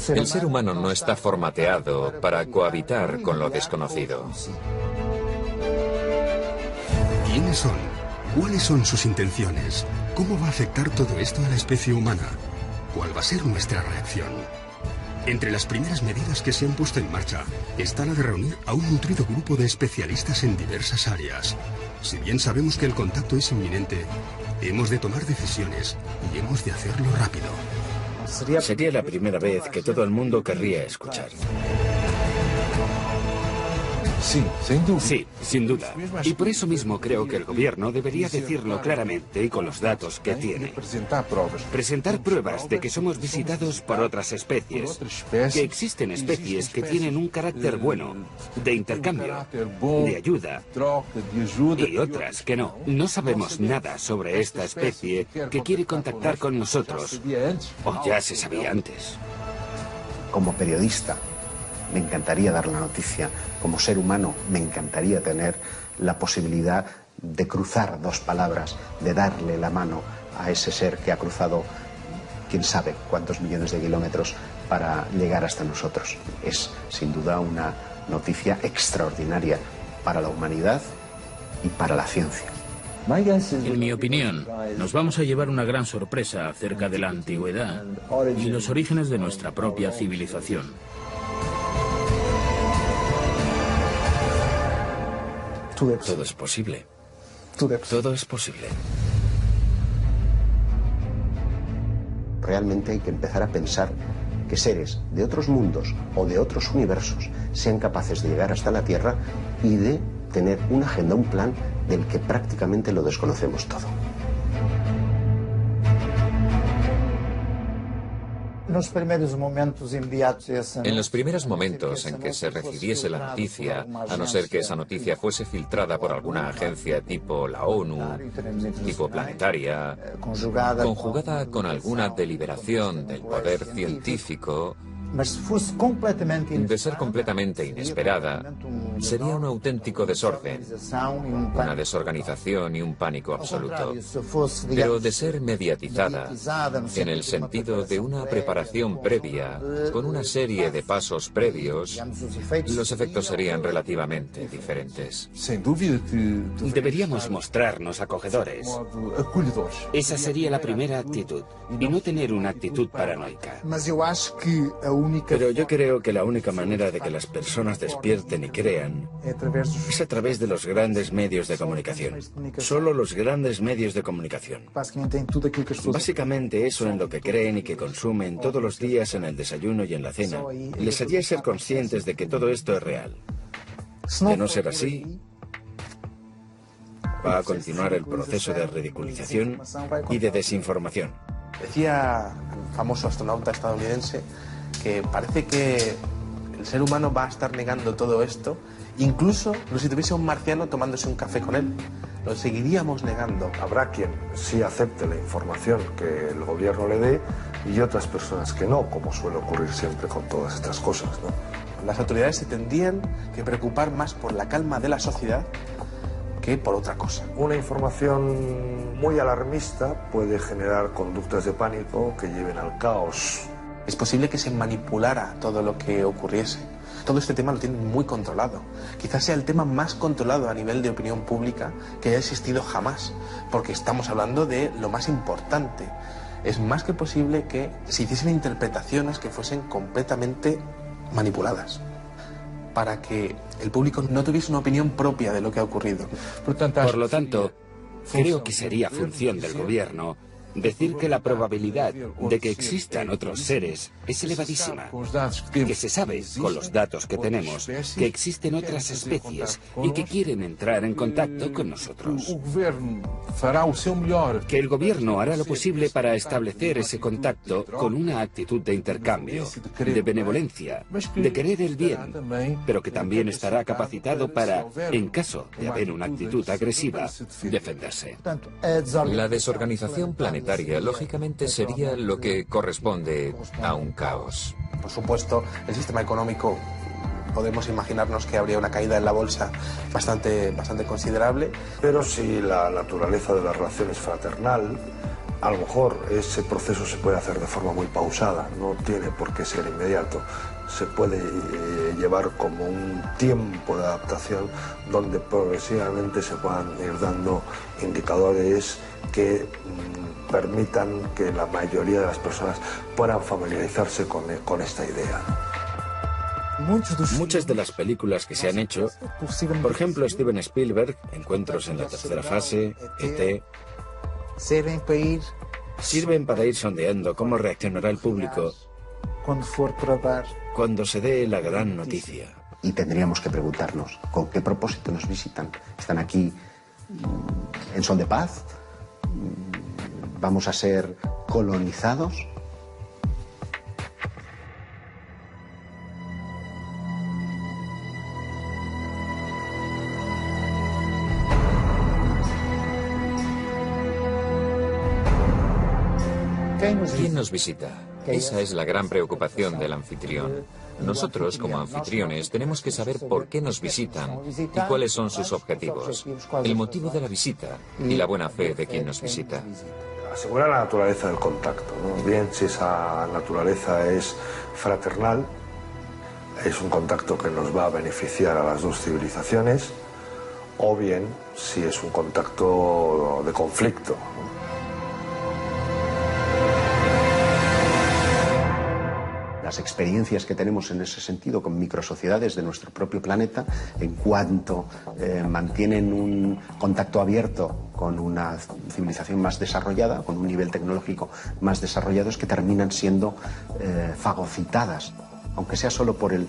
El ser humano no está formateado para cohabitar con lo desconocido. ¿Quiénes son? ¿Cuáles son sus intenciones? ¿Cómo va a afectar todo esto a la especie humana? ¿Cuál va a ser nuestra reacción? Entre las primeras medidas que se han puesto en marcha está la de reunir a un nutrido grupo de especialistas en diversas áreas. Si bien sabemos que el contacto es inminente, hemos de tomar decisiones y hemos de hacerlo rápido. Sería la primera vez que todo el mundo querría escuchar. Sí, sin duda. Y por eso mismo creo que el gobierno debería decirlo claramente y con los datos que tiene. Presentar pruebas de que somos visitados por otras especies, que existen especies que tienen un carácter bueno, de intercambio, de ayuda, y otras que no. No sabemos nada sobre esta especie que quiere contactar con nosotros, o ya se sabía antes. Como periodista, me encantaría dar la noticia. Como ser humano, me encantaría tener la posibilidad de cruzar dos palabras, de darle la mano a ese ser que ha cruzado quién sabe cuántos millones de kilómetros para llegar hasta nosotros. Es, sin duda, una noticia extraordinaria para la humanidad y para la ciencia. En mi opinión, nos vamos a llevar una gran sorpresa acerca de la antigüedad y los orígenes de nuestra propia civilización. Todo es posible. Todo es posible. Realmente hay que empezar a pensar que seres de otros mundos o de otros universos sean capaces de llegar hasta la Tierra y de tener una agenda, un plan del que prácticamente lo desconocemos todo. En los primeros momentos en que se recibiese la noticia, a no ser que esa noticia fuese filtrada por alguna agencia tipo la ONU, tipo planetaria, conjugada con alguna deliberación del poder científico, de ser completamente inesperada, sería un auténtico desorden, una desorganización y un pánico absoluto. Pero de ser mediatizada, en el sentido de una preparación previa, con una serie de pasos previos, los efectos serían relativamente diferentes. Deberíamos mostrarnos acogedores. Esa sería la primera actitud, y no tener una actitud paranoica. Pero yo creo que la única manera de que las personas despierten y crean es a través de los grandes medios de comunicación. Solo los grandes medios de comunicación. Básicamente eso en lo que creen y que consumen todos los días en el desayuno y en la cena, les haría ser conscientes de que todo esto es real. De no ser así, va a continuar el proceso de ridiculización y de desinformación. Decía el famoso astronauta estadounidense que parece que el ser humano va a estar negando todo esto, incluso si tuviese un marciano tomándose un café con él. Lo seguiríamos negando. Habrá quien sí acepte la información que el gobierno le dé y otras personas que no, como suele ocurrir siempre con todas estas cosas, ¿no? Las autoridades se tendrían que preocupar más por la calma de la sociedad que por otra cosa. Una información muy alarmista puede generar conductas de pánico que lleven al caos. Es posible que se manipulara todo lo que ocurriese. Todo este tema lo tienen muy controlado. Quizás sea el tema más controlado a nivel de opinión pública que haya existido jamás, porque estamos hablando de lo más importante. Es más que posible que se hiciesen interpretaciones que fuesen completamente manipuladas, para que el público no tuviese una opinión propia de lo que ha ocurrido. Por lo tanto, creo que sería función del gobierno decir que la probabilidad de que existan otros seres es elevadísima, que se sabe, con los datos que tenemos, que existen otras especies y que quieren entrar en contacto con nosotros. Que el gobierno hará lo posible para establecer ese contacto con una actitud de intercambio, de benevolencia, de querer el bien, pero que también estará capacitado para, en caso de haber una actitud agresiva, defenderse. La desorganización planetaria lógicamente sería lo que corresponde a un caos. Por supuesto, el sistema económico podemos imaginarnos que habría una caída en la bolsa bastante considerable. Pero si la naturaleza de la relación es fraternal, a lo mejor ese proceso se puede hacer de forma muy pausada, no tiene por qué ser inmediato. Se puede llevar como un tiempo de adaptación donde progresivamente se puedan ir dando indicadores que permitan que la mayoría de las personas puedan familiarizarse con esta idea. Muchas de las películas que se han hecho, por ejemplo Steven Spielberg, Encuentros en la tercera fase, E.T., sirven para ir sondeando cómo reaccionará el público cuando se dé la gran noticia. Y tendríamos que preguntarnos, ¿con qué propósito nos visitan? ¿Están aquí en son de paz? ¿Vamos a ser colonizados? ¿Quién nos visita? Esa es la gran preocupación del anfitrión. Nosotros, como anfitriones, tenemos que saber por qué nos visitan y cuáles son sus objetivos, el motivo de la visita y la buena fe de quien nos visita. Asegurar la naturaleza del contacto, ¿no? Bien si esa naturaleza es fraternal, es un contacto que nos va a beneficiar a las dos civilizaciones, o bien si es un contacto de conflicto, ¿no? Las experiencias que tenemos en ese sentido con microsociedades de nuestro propio planeta, en cuanto mantienen un contacto abierto con una civilización más desarrollada, con un nivel tecnológico más desarrollado, es que terminan siendo fagocitadas, aunque sea solo por el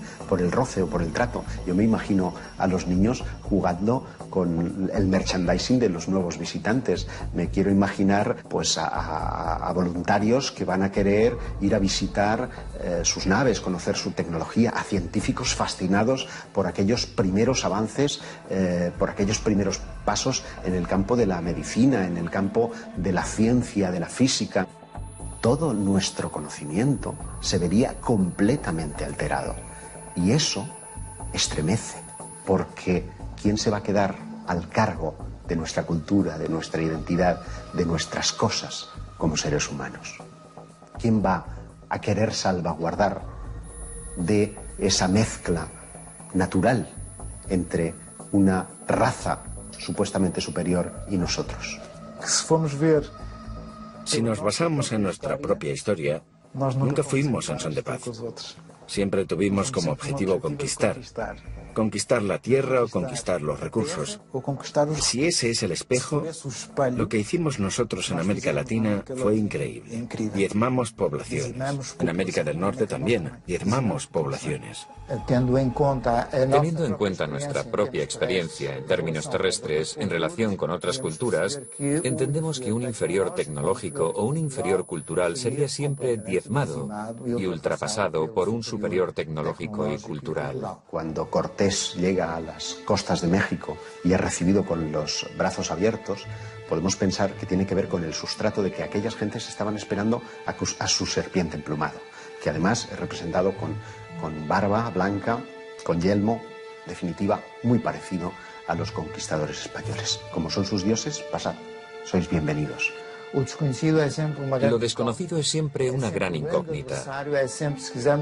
roce o por el trato. Yo me imagino a los niños jugando con el merchandising de los nuevos visitantes. Me quiero imaginar pues a voluntarios que van a querer ir a visitar sus naves, conocer su tecnología, a científicos fascinados por aquellos primeros avances, por aquellos primeros pasos en el campo de la medicina, en el campo de la ciencia, de la física. Todo nuestro conocimiento se vería completamente alterado. Y eso estremece, porque ¿quién se va a quedar al cargo de nuestra cultura, de nuestra identidad, de nuestras cosas como seres humanos? ¿Quién va a querer salvaguardar de esa mezcla natural entre una raza supuestamente superior y nosotros? Si nos basamos en nuestra propia historia, nunca fuimos en son de paz. Siempre tuvimos como objetivo conquistar la tierra o conquistar los recursos. Si ese es el espejo, lo que hicimos nosotros en América Latina fue increíble. Diezmamos poblaciones. En América del Norte también, diezmamos poblaciones. Teniendo en cuenta nuestra propia experiencia en términos terrestres en relación con otras culturas, entendemos que un inferior tecnológico o un inferior cultural sería siempre diezmado y ultrapasado por un superior tecnológico y cultural. Cuando Cortés llega a las costas de México y es recibido con los brazos abiertos, podemos pensar que tiene que ver con el sustrato de que aquellas gentes estaban esperando a su serpiente emplumado, que además es representado con barba blanca, con yelmo, en definitiva, muy parecido a los conquistadores españoles. Como son sus dioses, pasad, sois bienvenidos. Lo desconocido es siempre una gran incógnita.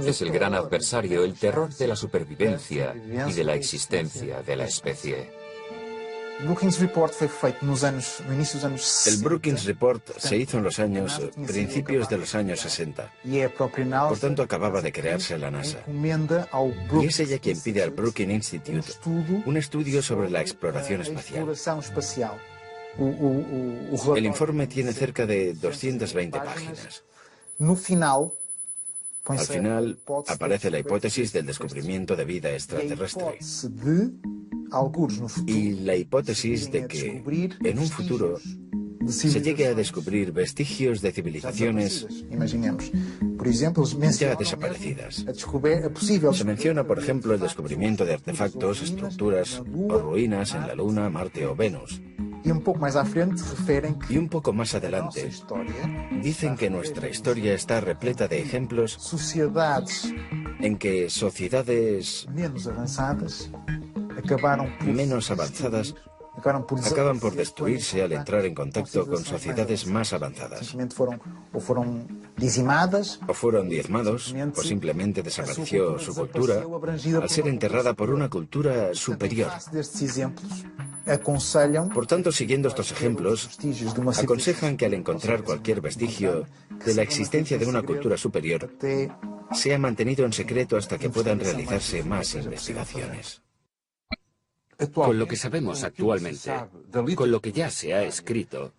Es el gran adversario, el terror de la supervivencia y de la existencia de la especie. El Brookings Report se hizo en los principios de los años 60. Por tanto, acababa de crearse la NASA. Y es ella quien pide al Brookings Institute un estudio sobre la exploración espacial. El informe tiene cerca de 220 páginas. Al final aparece la hipótesis del descubrimiento de vida extraterrestre y la hipótesis de que en un futuro se llegue a descubrir vestigios de civilizaciones ya desaparecidas. Se menciona, por ejemplo, el descubrimiento de artefactos, estructuras o ruinas en la Luna, Marte o Venus. Y un poco más adelante, dicen que nuestra historia está repleta de ejemplos en que sociedades menos avanzadas acaban por destruirse al entrar en contacto con sociedades más avanzadas. O fueron diezmados, o simplemente desapareció su cultura al ser enterrada por una cultura superior. Por tanto, siguiendo estos ejemplos, aconsejan que al encontrar cualquier vestigio de la existencia de una cultura superior, sea mantenido en secreto hasta que puedan realizarse más investigaciones. Con lo que sabemos actualmente, con lo que ya se ha escrito,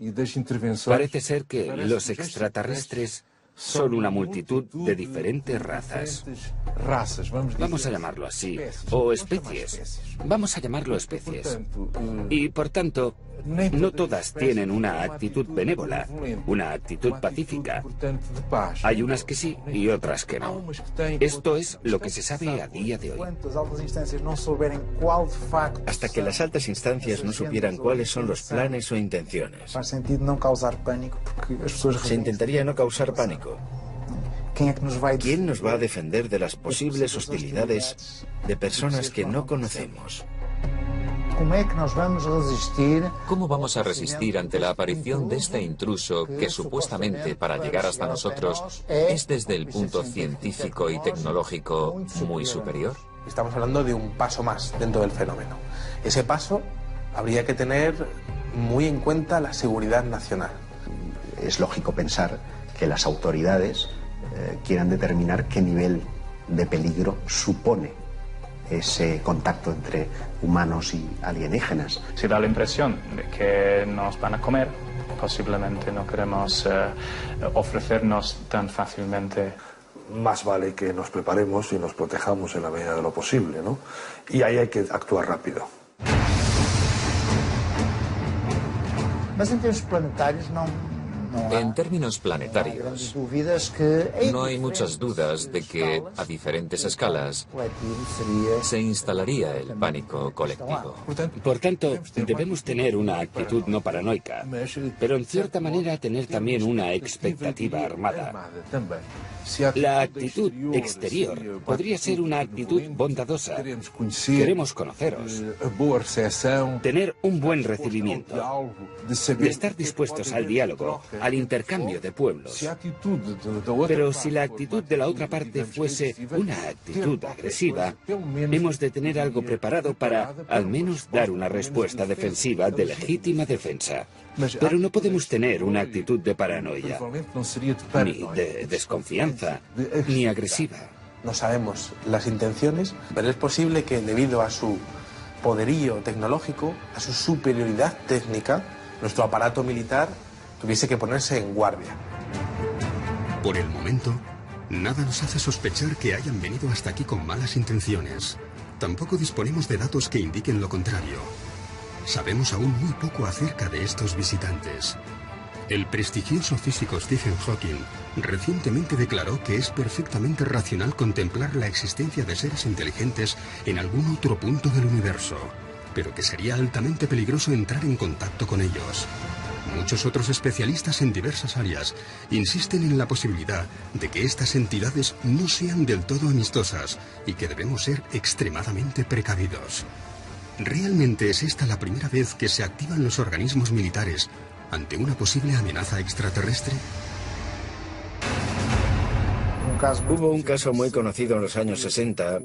parece ser que los extraterrestres son una multitud de diferentes razas. Vamos a llamarlo así, o especies. Vamos a llamarlo especies. Y por tanto, no todas tienen una actitud benévola, una actitud pacífica. Hay unas que sí y otras que no. Esto es lo que se sabe a día de hoy. Hasta que las altas instancias no supieran cuáles son los planes o intenciones. Se intentaría no causar pánico. ¿Quién nos va a defender de las posibles hostilidades de personas que no conocemos? ¿Cómo vamos a resistir ante la aparición de este intruso que supuestamente para llegar hasta nosotros es desde el punto científico y tecnológico muy superior? Estamos hablando de un paso más dentro del fenómeno. Ese paso habría que tener muy en cuenta la seguridad nacional. Es lógico pensar que las autoridades quieran determinar qué nivel de peligro supone ese contacto entre humanos y alienígenas. Si da la impresión de que nos van a comer, posiblemente no queremos ofrecernos tan fácilmente. Más vale que nos preparemos y nos protejamos en la medida de lo posible, ¿no? Y ahí hay que actuar rápido. En términos planetarios, no hay muchas dudas de que, a diferentes escalas, se instalaría el pánico colectivo. Por tanto, debemos tener una actitud no paranoica, pero en cierta manera tener también una expectativa armada. La actitud exterior podría ser una actitud bondadosa. Queremos conoceros, tener un buen recibimiento, de estar dispuestos al diálogo, al intercambio de pueblos. Pero si la actitud de la otra parte fuese una actitud agresiva, hemos de tener algo preparado para, al menos, dar una respuesta defensiva de legítima defensa. Pero no podemos tener una actitud de paranoia, ni de desconfianza, ni agresiva. No sabemos las intenciones, pero es posible que debido a su poderío tecnológico, a su superioridad técnica, nuestro aparato militar tuviese que ponerse en guardia. Por el momento, nada nos hace sospechar que hayan venido hasta aquí con malas intenciones. Tampoco disponemos de datos que indiquen lo contrario. Sabemos aún muy poco acerca de estos visitantes. El prestigioso físico Stephen Hawking recientemente declaró que es perfectamente racional contemplar la existencia de seres inteligentes en algún otro punto del universo, pero que sería altamente peligroso entrar en contacto con ellos. Muchos otros especialistas en diversas áreas insisten en la posibilidad de que estas entidades no sean del todo amistosas y que debemos ser extremadamente precavidos. ¿Realmente es esta la primera vez que se activan los organismos militares ante una posible amenaza extraterrestre? Hubo un caso muy conocido en los años 60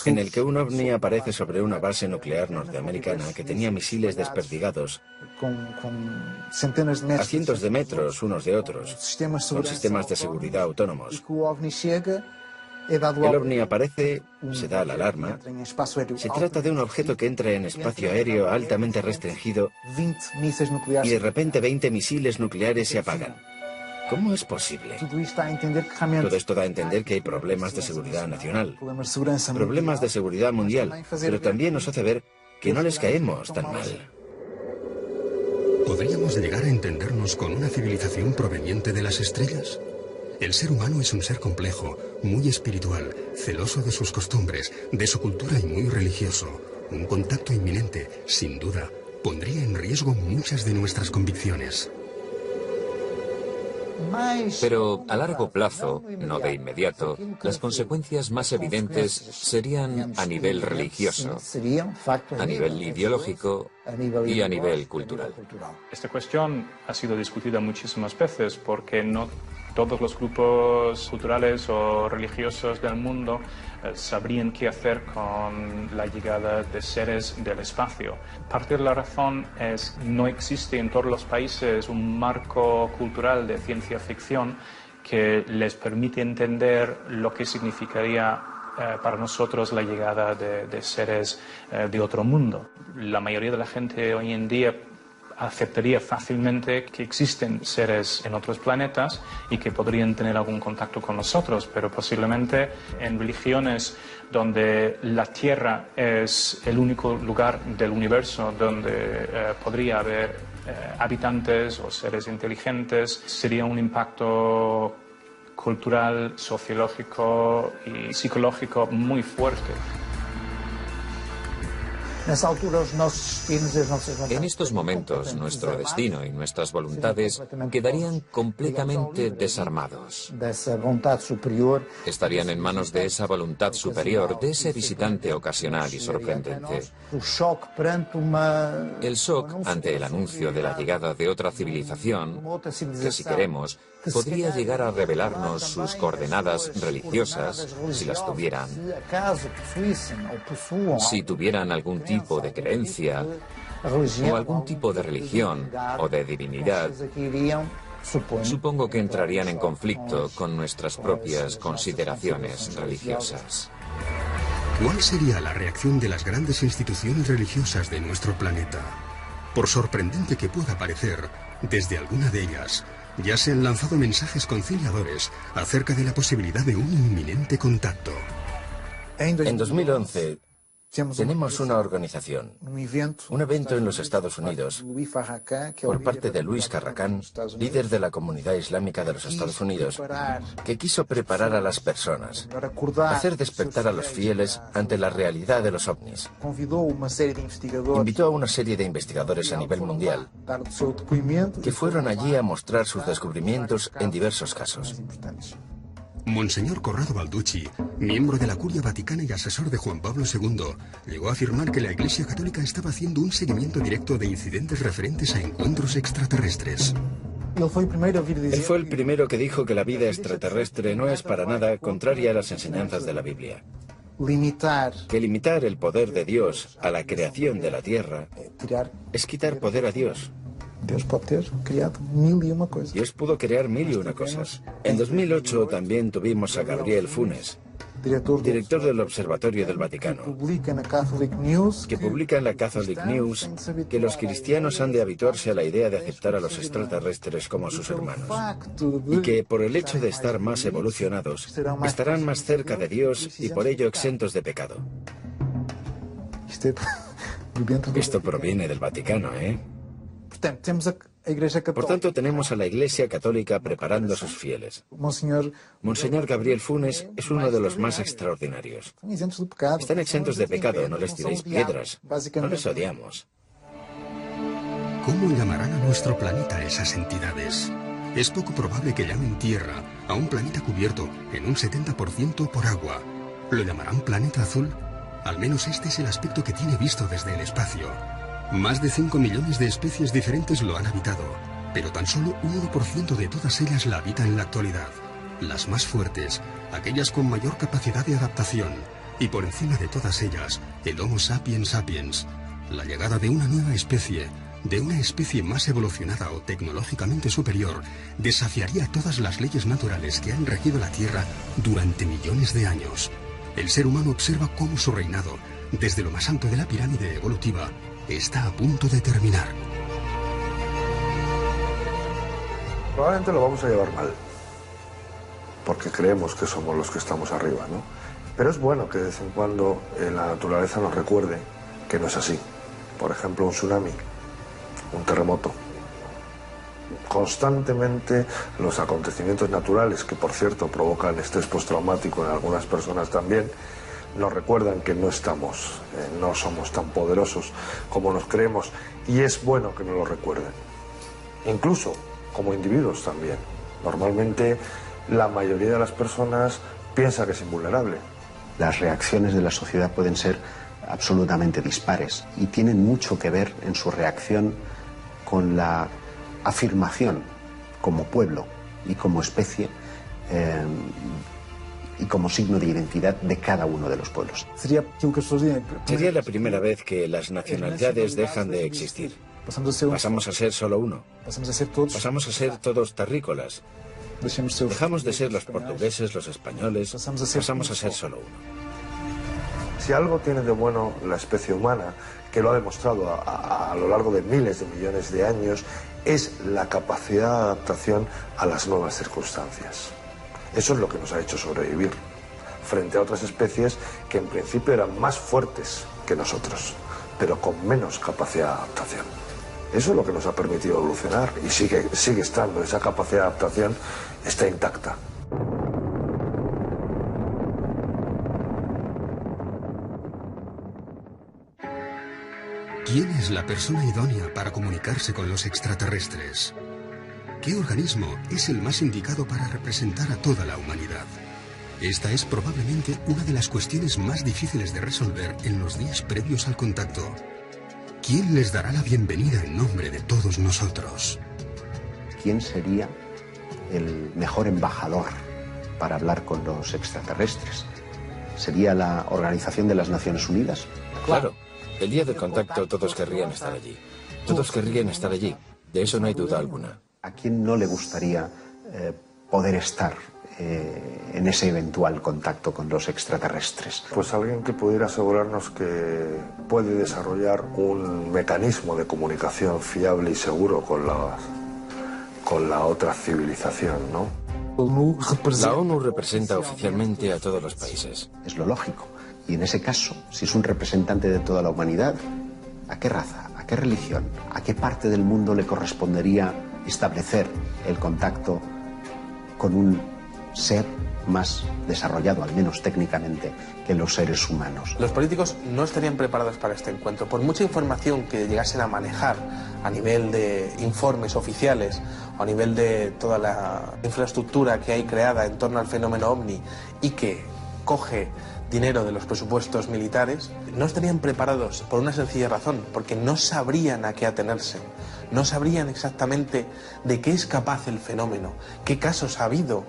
en el que un ovni aparece sobre una base nuclear norteamericana que tenía misiles desperdigados a cientos de metros unos de otros, con sistemas de seguridad autónomos. El ovni aparece, se da la alarma. Se trata de un objeto que entra en espacio aéreo altamente restringido y de repente 20 misiles nucleares se apagan. ¿Cómo es posible? Todo esto da a entender que hay problemas de seguridad nacional, problemas de seguridad mundial, pero también nos hace ver que no les caemos tan mal. ¿Podríamos llegar a entendernos con una civilización proveniente de las estrellas? El ser humano es un ser complejo, muy espiritual, celoso de sus costumbres, de su cultura y muy religioso. Un contacto inminente, sin duda, pondría en riesgo muchas de nuestras convicciones. Pero a largo plazo, no de inmediato, las consecuencias más evidentes serían a nivel religioso, a nivel ideológico y a nivel cultural. Esta cuestión ha sido discutida muchísimas veces porque no todos los grupos culturales o religiosos del mundo sabrían qué hacer con la llegada de seres del espacio. Parte de la razón es que no existe en todos los países un marco cultural de ciencia ficción que les permite entender lo que significaría para nosotros la llegada de seres de otro mundo. La mayoría de la gente hoy en día aceptaría fácilmente que existen seres en otros planetas y que podrían tener algún contacto con nosotros, pero posiblemente en religiones donde la Tierra es el único lugar del universo donde podría haber habitantes o seres inteligentes, sería un impacto cultural, sociológico y psicológico muy fuerte. En estos momentos, nuestro destino y nuestras voluntades quedarían completamente desarmados. Estarían en manos de esa voluntad superior, de ese visitante ocasional y sorprendente. El shock ante el anuncio de la llegada de otra civilización, que si queremos, podría llegar a revelarnos sus coordenadas religiosas, si las tuvieran, si tuvieran algún tipo de creencia, o algún tipo de religión o de divinidad. Supongo que entrarían en conflicto con nuestras propias consideraciones religiosas. ¿Cuál sería la reacción de las grandes instituciones religiosas de nuestro planeta? Por sorprendente que pueda parecer, desde alguna de ellas ya se han lanzado mensajes conciliadores acerca de la posibilidad de un inminente contacto. En 2011 tenemos una organización, un evento en los Estados Unidos, por parte de Luis Farrakhan, líder de la comunidad islámica de los Estados Unidos, que quiso preparar a las personas, hacer despertar a los fieles ante la realidad de los ovnis. Invitó a una serie de investigadores a nivel mundial, que fueron allí a mostrar sus descubrimientos en diversos casos. Monseñor Corrado Balducci, miembro de la Curia Vaticana y asesor de Juan Pablo II, llegó a afirmar que la Iglesia Católica estaba haciendo un seguimiento directo de incidentes referentes a encuentros extraterrestres. Él fue el primero que dijo que la vida extraterrestre no es para nada contraria a las enseñanzas de la Biblia. Que limitar el poder de Dios a la creación de la Tierra es quitar poder a Dios. Dios pudo crear mil y una cosas. En 2008 también tuvimos a Gabriel Funes, director del Observatorio del Vaticano, que publica en la Catholic News que los cristianos han de habituarse a la idea de aceptar a los extraterrestres como sus hermanos, y que por el hecho de estar más evolucionados, estarán más cerca de Dios y por ello exentos de pecado. Esto proviene del Vaticano, ¿eh? Por tanto, tenemos a la Iglesia Católica preparando a sus fieles. Monseñor Gabriel Funes es uno de los más extraordinarios. Están exentos de pecado, no les tiréis piedras, no les odiamos. ¿Cómo llamarán a nuestro planeta esas entidades? Es poco probable que llamen Tierra a un planeta cubierto en un 70% por agua. ¿Lo llamarán planeta azul? Al menos este es el aspecto que tiene visto desde el espacio. Más de 5 millones de especies diferentes lo han habitado, pero tan solo un 1% de todas ellas la habitan en la actualidad. Las más fuertes, aquellas con mayor capacidad de adaptación, y por encima de todas ellas, el Homo sapiens sapiens. La llegada de una nueva especie, de una especie más evolucionada o tecnológicamente superior, desafiaría todas las leyes naturales que han regido la Tierra durante millones de años. El ser humano observa cómo su reinado, desde lo más alto de la pirámide evolutiva, está a punto de terminar. Probablemente lo vamos a llevar mal, porque creemos que somos los que estamos arriba, ¿no? Pero es bueno que de vez en cuando la naturaleza nos recuerde que no es así. Por ejemplo, un tsunami, un terremoto. Constantemente los acontecimientos naturales, que por cierto provocan estrés postraumático en algunas personas también, nos recuerdan que no estamos, no somos tan poderosos como nos creemos, y es bueno que nos lo recuerden. Incluso como individuos también. Normalmente la mayoría de las personas piensa que es invulnerable. Las reacciones de la sociedad pueden ser absolutamente dispares y tienen mucho que ver en su reacción con la afirmación como pueblo y como especie y como signo de identidad de cada uno de los pueblos. Sería la primera vez que las nacionalidades dejan de existir. Pasamos a ser solo uno. Pasamos a ser todos terrícolas. Dejamos de ser los portugueses, los españoles. Pasamos a ser solo uno. Si algo tiene de bueno la especie humana, que lo ha demostrado a lo largo de miles de millones de años, es la capacidad de adaptación a las nuevas circunstancias. Eso es lo que nos ha hecho sobrevivir frente a otras especies que en principio eran más fuertes que nosotros, pero con menos capacidad de adaptación. Eso es lo que nos ha permitido evolucionar y sigue estando, esa capacidad de adaptación está intacta. ¿Quién es la persona idónea para comunicarse con los extraterrestres? ¿Qué organismo es el más indicado para representar a toda la humanidad? Esta es probablemente una de las cuestiones más difíciles de resolver en los días previos al contacto. ¿Quién les dará la bienvenida en nombre de todos nosotros? ¿Quién sería el mejor embajador para hablar con los extraterrestres? ¿Sería la Organización de las Naciones Unidas? Claro. El día del contacto todos querrían estar allí. Todos querrían estar allí. De eso no hay duda alguna. ¿A quién no le gustaría poder estar en ese eventual contacto con los extraterrestres? Pues alguien que pudiera asegurarnos que puede desarrollar un mecanismo de comunicación fiable y seguro con la otra civilización, ¿no? La ONU representa oficialmente a todos los países. Es lo lógico. Y en ese caso, si es un representante de toda la humanidad, ¿a qué raza, a qué religión, a qué parte del mundo le correspondería establecer el contacto con un ser más desarrollado, al menos técnicamente, que los seres humanos? Los políticos no estarían preparados para este encuentro. Por mucha información que llegasen a manejar a nivel de informes oficiales o a nivel de toda la infraestructura que hay creada en torno al fenómeno OVNI y que coge dinero de los presupuestos militares, no estarían preparados por una sencilla razón, porque no sabrían a qué atenerse, no sabrían exactamente de qué es capaz el fenómeno, qué casos ha habido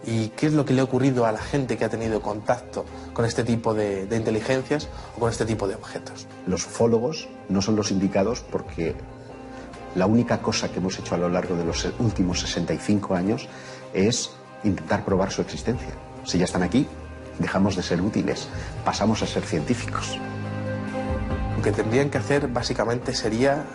y qué es lo que le ha ocurrido a la gente que ha tenido contacto con este tipo de inteligencias o con este tipo de objetos. Los ufólogos no son los indicados porque la única cosa que hemos hecho a lo largo de los últimos 65 años es intentar probar su existencia. Si ya están aquí, dejamos de ser útiles, pasamos a ser científicos. Lo que tendrían que hacer básicamente sería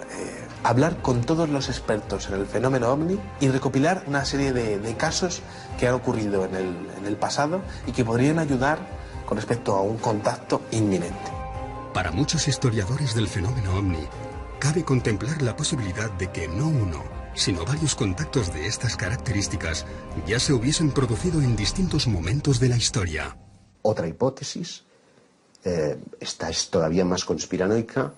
hablar con todos los expertos en el fenómeno OVNI y recopilar una serie de casos que han ocurrido en el pasado y que podrían ayudar con respecto a un contacto inminente. Para muchos historiadores del fenómeno OVNI, cabe contemplar la posibilidad de que no uno, sino varios contactos de estas características ya se hubiesen producido en distintos momentos de la historia. Otra hipótesis, esta es todavía más conspiranoica,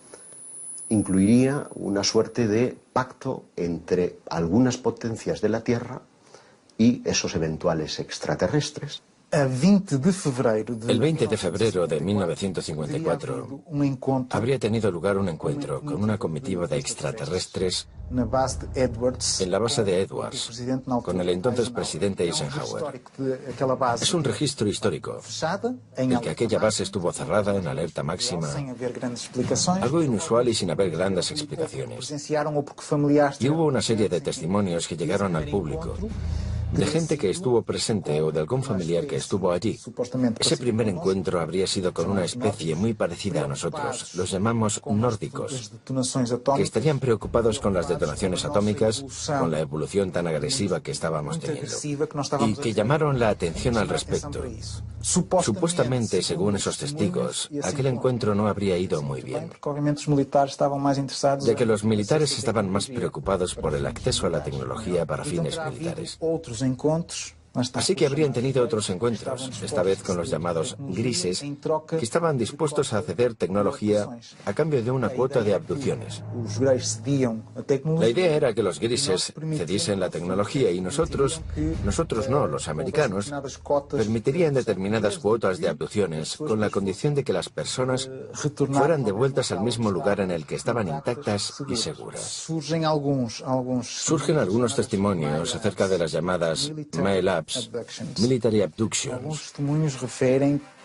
incluiría una suerte de pacto entre algunas potencias de la Tierra y esos eventuales extraterrestres. El 20 de febrero de 1954 habría tenido lugar un encuentro con una comitiva de extraterrestres en la base de Edwards, con el entonces presidente Eisenhower. Es un registro histórico, el que aquella base estuvo cerrada en alerta máxima, algo inusual y sin haber grandes explicaciones. Y hubo una serie de testimonios que llegaron al público, de gente que estuvo presente o de algún familiar que estuvo allí. Ese primer encuentro habría sido con una especie muy parecida a nosotros, los llamamos nórdicos, que estarían preocupados con las detonaciones atómicas, con la evolución tan agresiva que estábamos teniendo, y que llamaron la atención al respecto. Supuestamente, según esos testigos, aquel encuentro no habría ido muy bien, de que los militares estaban más preocupados por el acceso a la tecnología para fines militares. Así que habrían tenido otros encuentros, esta vez con los llamados grises, que estaban dispuestos a ceder tecnología a cambio de una cuota de abducciones. La idea era que los grises cediesen la tecnología y nosotros no, los americanos, permitirían determinadas cuotas de abducciones con la condición de que las personas fueran devueltas al mismo lugar en el que estaban intactas y seguras. Surgen algunos testimonios acerca de las llamadas MALABs, Military Abductions,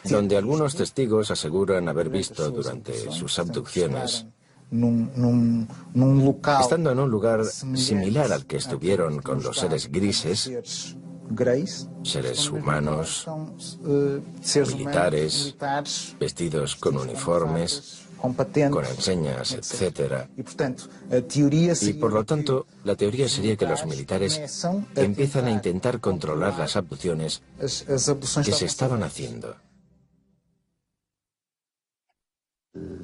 donde algunos testigos aseguran haber visto durante sus abducciones, estando en un lugar similar al que estuvieron con los seres grises, seres humanos, militares, vestidos con uniformes, con enseñas, etc. Y por lo tanto, la teoría sería que los militares empiezan a intentar controlar las abducciones que se estaban haciendo.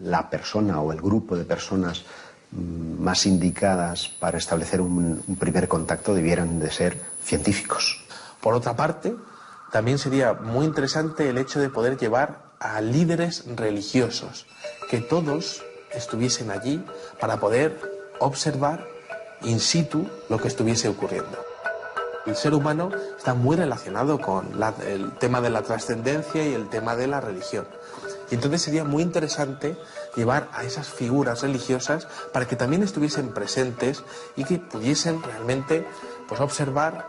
La persona o el grupo de personas más indicadas para establecer un primer contacto debieran de ser científicos. Por otra parte, también sería muy interesante el hecho de poder llevar a líderes religiosos, que todos estuviesen allí para poder observar in situ lo que estuviese ocurriendo. El ser humano está muy relacionado con el tema de la trascendencia y el tema de la religión. Y entonces sería muy interesante llevar a esas figuras religiosas para que también estuviesen presentes y que pudiesen realmente observar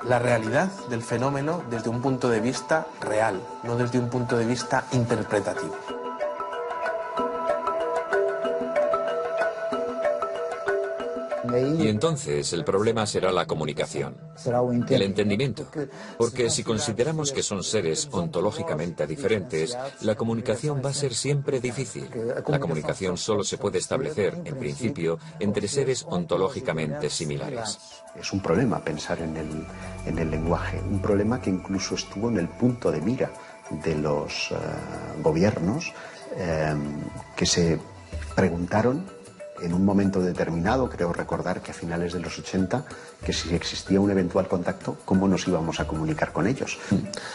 la realidad del fenómeno desde un punto de vista real, no desde un punto de vista interpretativo. Y entonces el problema será la comunicación, el entendimiento, porque si consideramos que son seres ontológicamente diferentes, la comunicación va a ser siempre difícil. La comunicación solo se puede establecer, en principio, entre seres ontológicamente similares. Es un problema pensar en el lenguaje, un problema que incluso estuvo en el punto de mira de los gobiernos que se preguntaron en un momento determinado, creo recordar que a finales de los 80, que si existía un eventual contacto, ¿cómo nos íbamos a comunicar con ellos?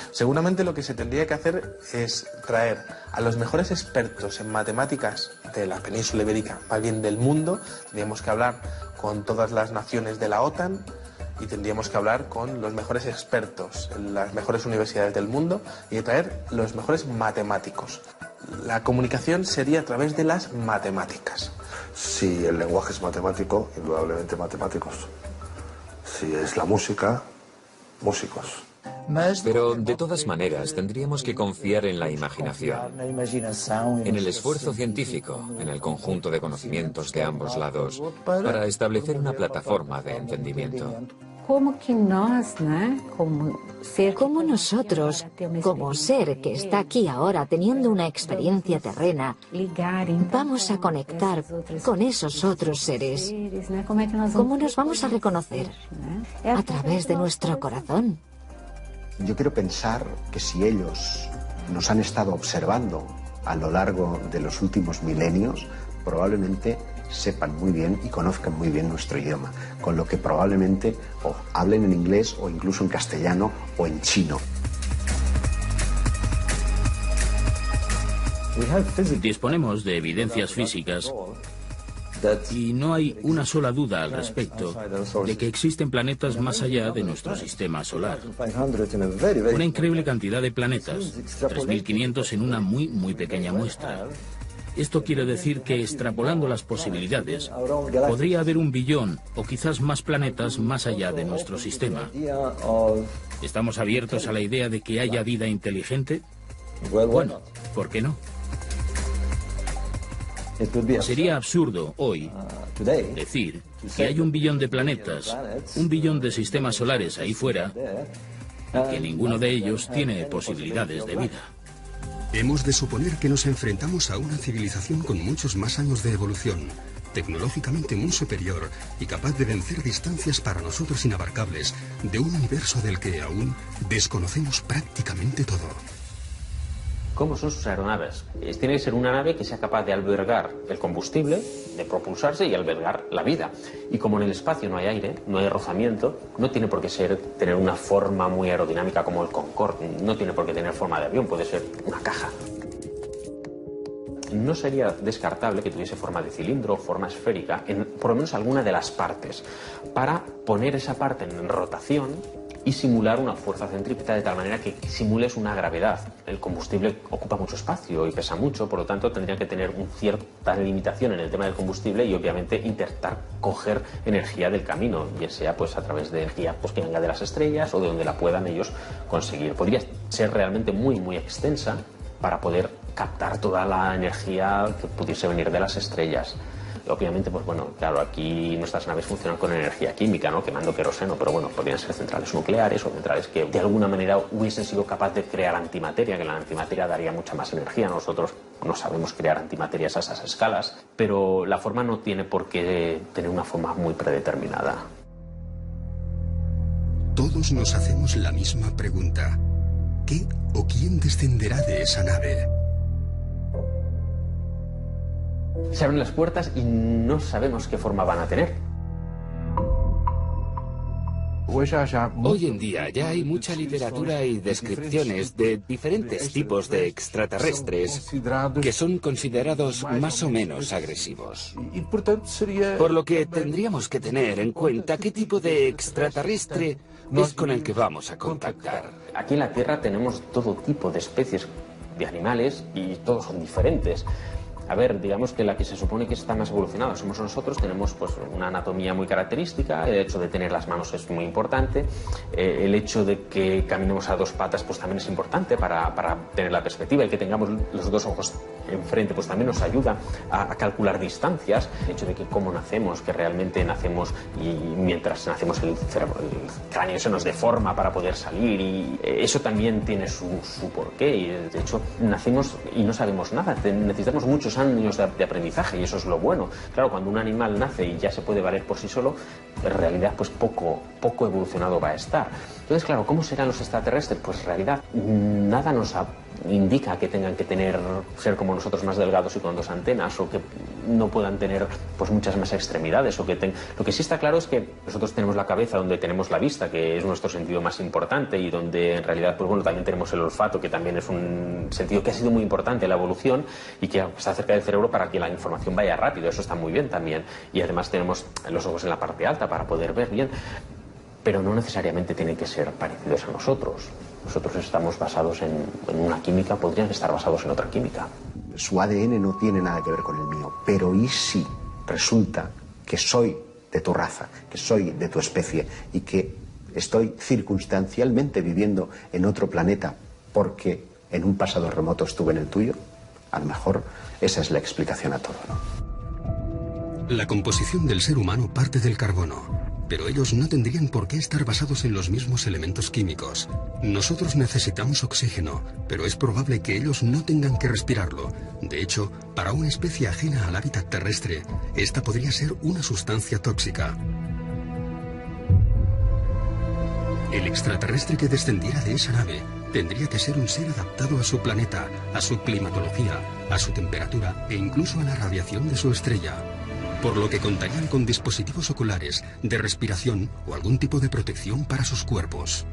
Seguramente lo que se tendría que hacer es traer a los mejores expertos en matemáticas de la península ibérica, más bien del mundo. Tendríamos que hablar con todas las naciones de la OTAN y tendríamos que hablar con los mejores expertos en las mejores universidades del mundo y traer los mejores matemáticos. La comunicación sería a través de las matemáticas. Si el lenguaje es matemático, indudablemente matemáticos. Si es la música, músicos. Pero de todas maneras tendríamos que confiar en la imaginación, en el esfuerzo científico, en el conjunto de conocimientos de ambos lados, para establecer una plataforma de entendimiento. ¿Cómo nosotros, como ser que está aquí ahora teniendo una experiencia terrena, vamos a conectar con esos otros seres? ¿Cómo nos vamos a reconocer? A través de nuestro corazón. Yo quiero pensar que si ellos nos han estado observando a lo largo de los últimos milenios, probablemente sepan muy bien y conozcan muy bien nuestro idioma, con lo que probablemente o hablen en inglés o incluso en castellano o en chino. Disponemos de evidencias físicas y no hay una sola duda al respecto de que existen planetas más allá de nuestro sistema solar. Una increíble cantidad de planetas, 3.500 en una muy pequeña muestra. Esto quiere decir que, extrapolando las posibilidades, podría haber 1 billón o quizás más planetas más allá de nuestro sistema. ¿Estamos abiertos a la idea de que haya vida inteligente? Bueno, ¿por qué no? Sería absurdo hoy decir que hay 1 billón de planetas, 1 billón de sistemas solares ahí fuera, y que ninguno de ellos tiene posibilidades de vida. Hemos de suponer que nos enfrentamos a una civilización con muchos más años de evolución, tecnológicamente muy superior y capaz de vencer distancias para nosotros inabarcables de un universo del que aún desconocemos prácticamente todo. ¿Cómo son sus aeronaves? Tiene que ser una nave que sea capaz de albergar el combustible, de propulsarse y albergar la vida. Y como en el espacio no hay aire, no hay rozamiento, no tiene por qué tener una forma muy aerodinámica como el Concorde, no tiene por qué tener forma de avión, puede ser una caja. No sería descartable que tuviese forma de cilindro o forma esférica en por lo menos alguna de las partes, para poner esa parte en rotación y simular una fuerza centrípeta de tal manera que simules una gravedad. El combustible ocupa mucho espacio y pesa mucho, por lo tanto tendría que tener una cierta limitación en el tema del combustible y obviamente intentar coger energía del camino, bien sea pues a través de energía pues, que venga de las estrellas o de donde la puedan ellos conseguir. Podría ser realmente muy extensa para poder captar toda la energía que pudiese venir de las estrellas. Obviamente, pues bueno, claro, aquí nuestras naves funcionan con energía química, ¿no? Quemando queroseno, pero bueno, podrían ser centrales nucleares o centrales que de alguna manera hubiesen sido capaces de crear antimateria, que la antimateria daría mucha más energía. Nosotros no sabemos crear antimaterias a esas escalas, pero la forma no tiene por qué tener una forma muy predeterminada. Todos nos hacemos la misma pregunta. ¿Qué o quién descenderá de esa nave? Se abren las puertas y no sabemos qué forma van a tener. Hoy en día ya hay mucha literatura y descripciones de diferentes tipos de extraterrestres que son considerados más o menos agresivos. Por lo que tendríamos que tener en cuenta qué tipo de extraterrestre es con el que vamos a contactar. Aquí en la Tierra tenemos todo tipo de especies de animales y todos son diferentes. A ver, digamos que la que se supone que está más evolucionada somos nosotros, tenemos pues una anatomía muy característica, el hecho de tener las manos es muy importante, el hecho de que caminemos a dos patas pues también es importante para tener la perspectiva, el que tengamos los dos ojos enfrente pues también nos ayuda a calcular distancias, el hecho de que cómo nacemos, que realmente nacemos y mientras nacemos el cráneo se nos deforma para poder salir y eso también tiene su porqué y de hecho nacemos y no sabemos nada, necesitamos muchos años de aprendizaje y eso es lo bueno. Claro, cuando un animal nace y ya se puede valer por sí solo, en realidad pues poco evolucionado va a estar. Entonces, claro, ¿cómo serán los extraterrestres? Pues en realidad nada nos indica que tengan que ser como nosotros más delgados y con dos antenas o que no puedan tener pues muchas más extremidades o que lo que sí está claro es que nosotros tenemos la cabeza donde tenemos la vista, que es nuestro sentido más importante y donde en realidad pues bueno, también tenemos el olfato, que también es un sentido que ha sido muy importante en la evolución y que está cerca del cerebro para que la información vaya rápido, eso está muy bien también y además tenemos los ojos en la parte alta para poder ver bien, pero no necesariamente tienen que ser parecidos a nosotros. Nosotros estamos basados en una química, podrían estar basados en otra química. Su ADN no tiene nada que ver con el mío, pero ¿y si resulta que soy de tu raza, que soy de tu especie y que estoy circunstancialmente viviendo en otro planeta porque en un pasado remoto estuve en el tuyo? A lo mejor esa es la explicación a todo, ¿no? La composición del ser humano parte del carbono. Pero ellos no tendrían por qué estar basados en los mismos elementos químicos. Nosotros necesitamos oxígeno, pero es probable que ellos no tengan que respirarlo. De hecho, para una especie ajena al hábitat terrestre, esta podría ser una sustancia tóxica. El extraterrestre que descendiera de esa nave tendría que ser un ser adaptado a su planeta, a su climatología, a su temperatura e incluso a la radiación de su estrella. Por lo que contarían con dispositivos oculares, de respiración o algún tipo de protección para sus cuerpos.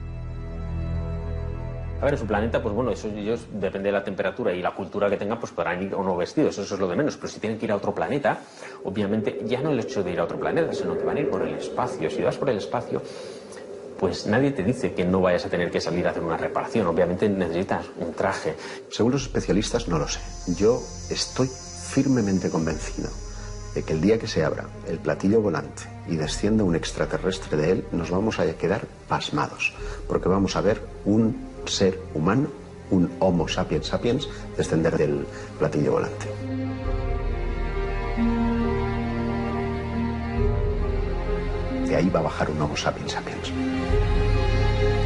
A ver, en su planeta, pues bueno, eso ellos, depende de la temperatura y la cultura que tengan, pues podrán ir o no vestidos, eso es lo de menos. Pero si tienen que ir a otro planeta, obviamente, ya no el hecho de ir a otro planeta, sino que van a ir por el espacio. Si vas por el espacio, pues nadie te dice que no vayas a tener que salir a hacer una reparación. Obviamente necesitas un traje. Según los especialistas, no lo sé. Yo estoy firmemente convencido de que el día que se abra el platillo volante y descienda un extraterrestre de él, nos vamos a quedar pasmados, porque vamos a ver un ser humano, un Homo sapiens sapiens, descender del platillo volante. De ahí va a bajar un Homo sapiens sapiens.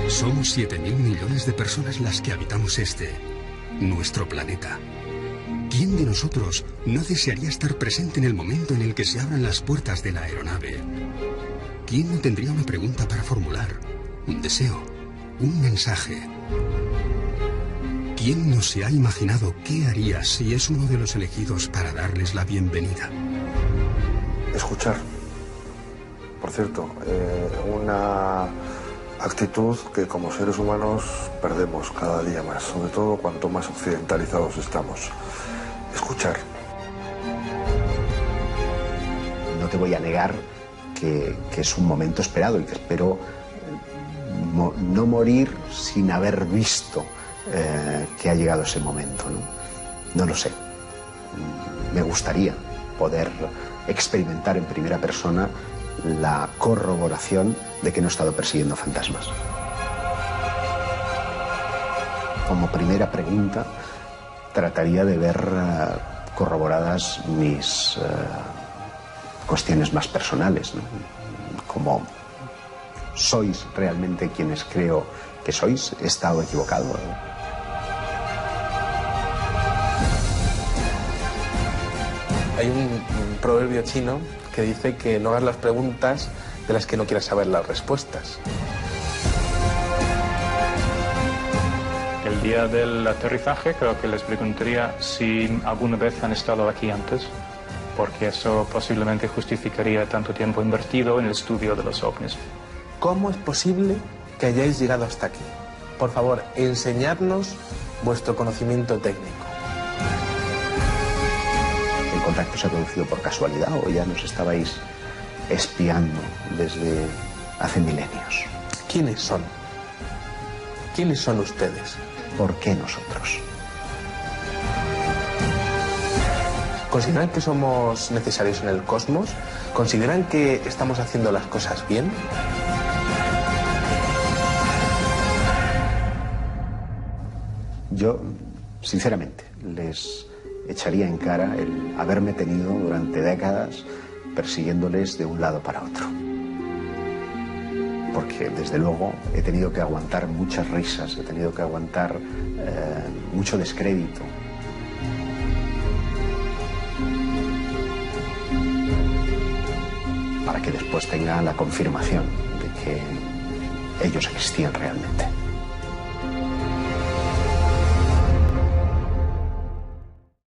Somos 7.000 millones de personas las que habitamos nuestro planeta. ¿Quién de nosotros no desearía estar presente en el momento en el que se abran las puertas de la aeronave? ¿Quién no tendría una pregunta para formular? Un deseo, un mensaje. ¿Quién no se ha imaginado qué haría si es uno de los elegidos para darles la bienvenida? Escuchar. Por cierto, una actitud que como seres humanos perdemos cada día más, sobre todo cuanto más occidentalizados estamos. Escuchar. No te voy a negar que es un momento esperado y que espero no morir sin haber visto que ha llegado ese momento, ¿no? No lo sé. Me gustaría poder experimentar en primera persona la corroboración de que no he estado persiguiendo fantasmas. Como primera pregunta, trataría de ver corroboradas mis cuestiones más personales, ¿no? Como sois realmente quienes creo que sois, he estado equivocado. Hay un proverbio chino que dice que no hagas las preguntas de las que no quieras saber las respuestas. El día del aterrizaje creo que les preguntaría si alguna vez han estado aquí antes, porque eso posiblemente justificaría tanto tiempo invertido en el estudio de los ovnis. ¿Cómo es posible que hayáis llegado hasta aquí? Por favor, enseñadnos vuestro conocimiento técnico. ¿El contacto se ha producido por casualidad o ya nos estabais espiando desde hace milenios? ¿Quiénes son? ¿Quiénes son ustedes? ¿Por qué nosotros? ¿Consideran que somos necesarios en el cosmos? ¿Consideran que estamos haciendo las cosas bien? Yo, sinceramente, les echaría en cara el haberme tenido durante décadas persiguiéndoles de un lado para otro. Porque, desde luego, he tenido que aguantar muchas risas, he tenido que aguantar mucho descrédito. Para que después tenga la confirmación de que ellos existían realmente.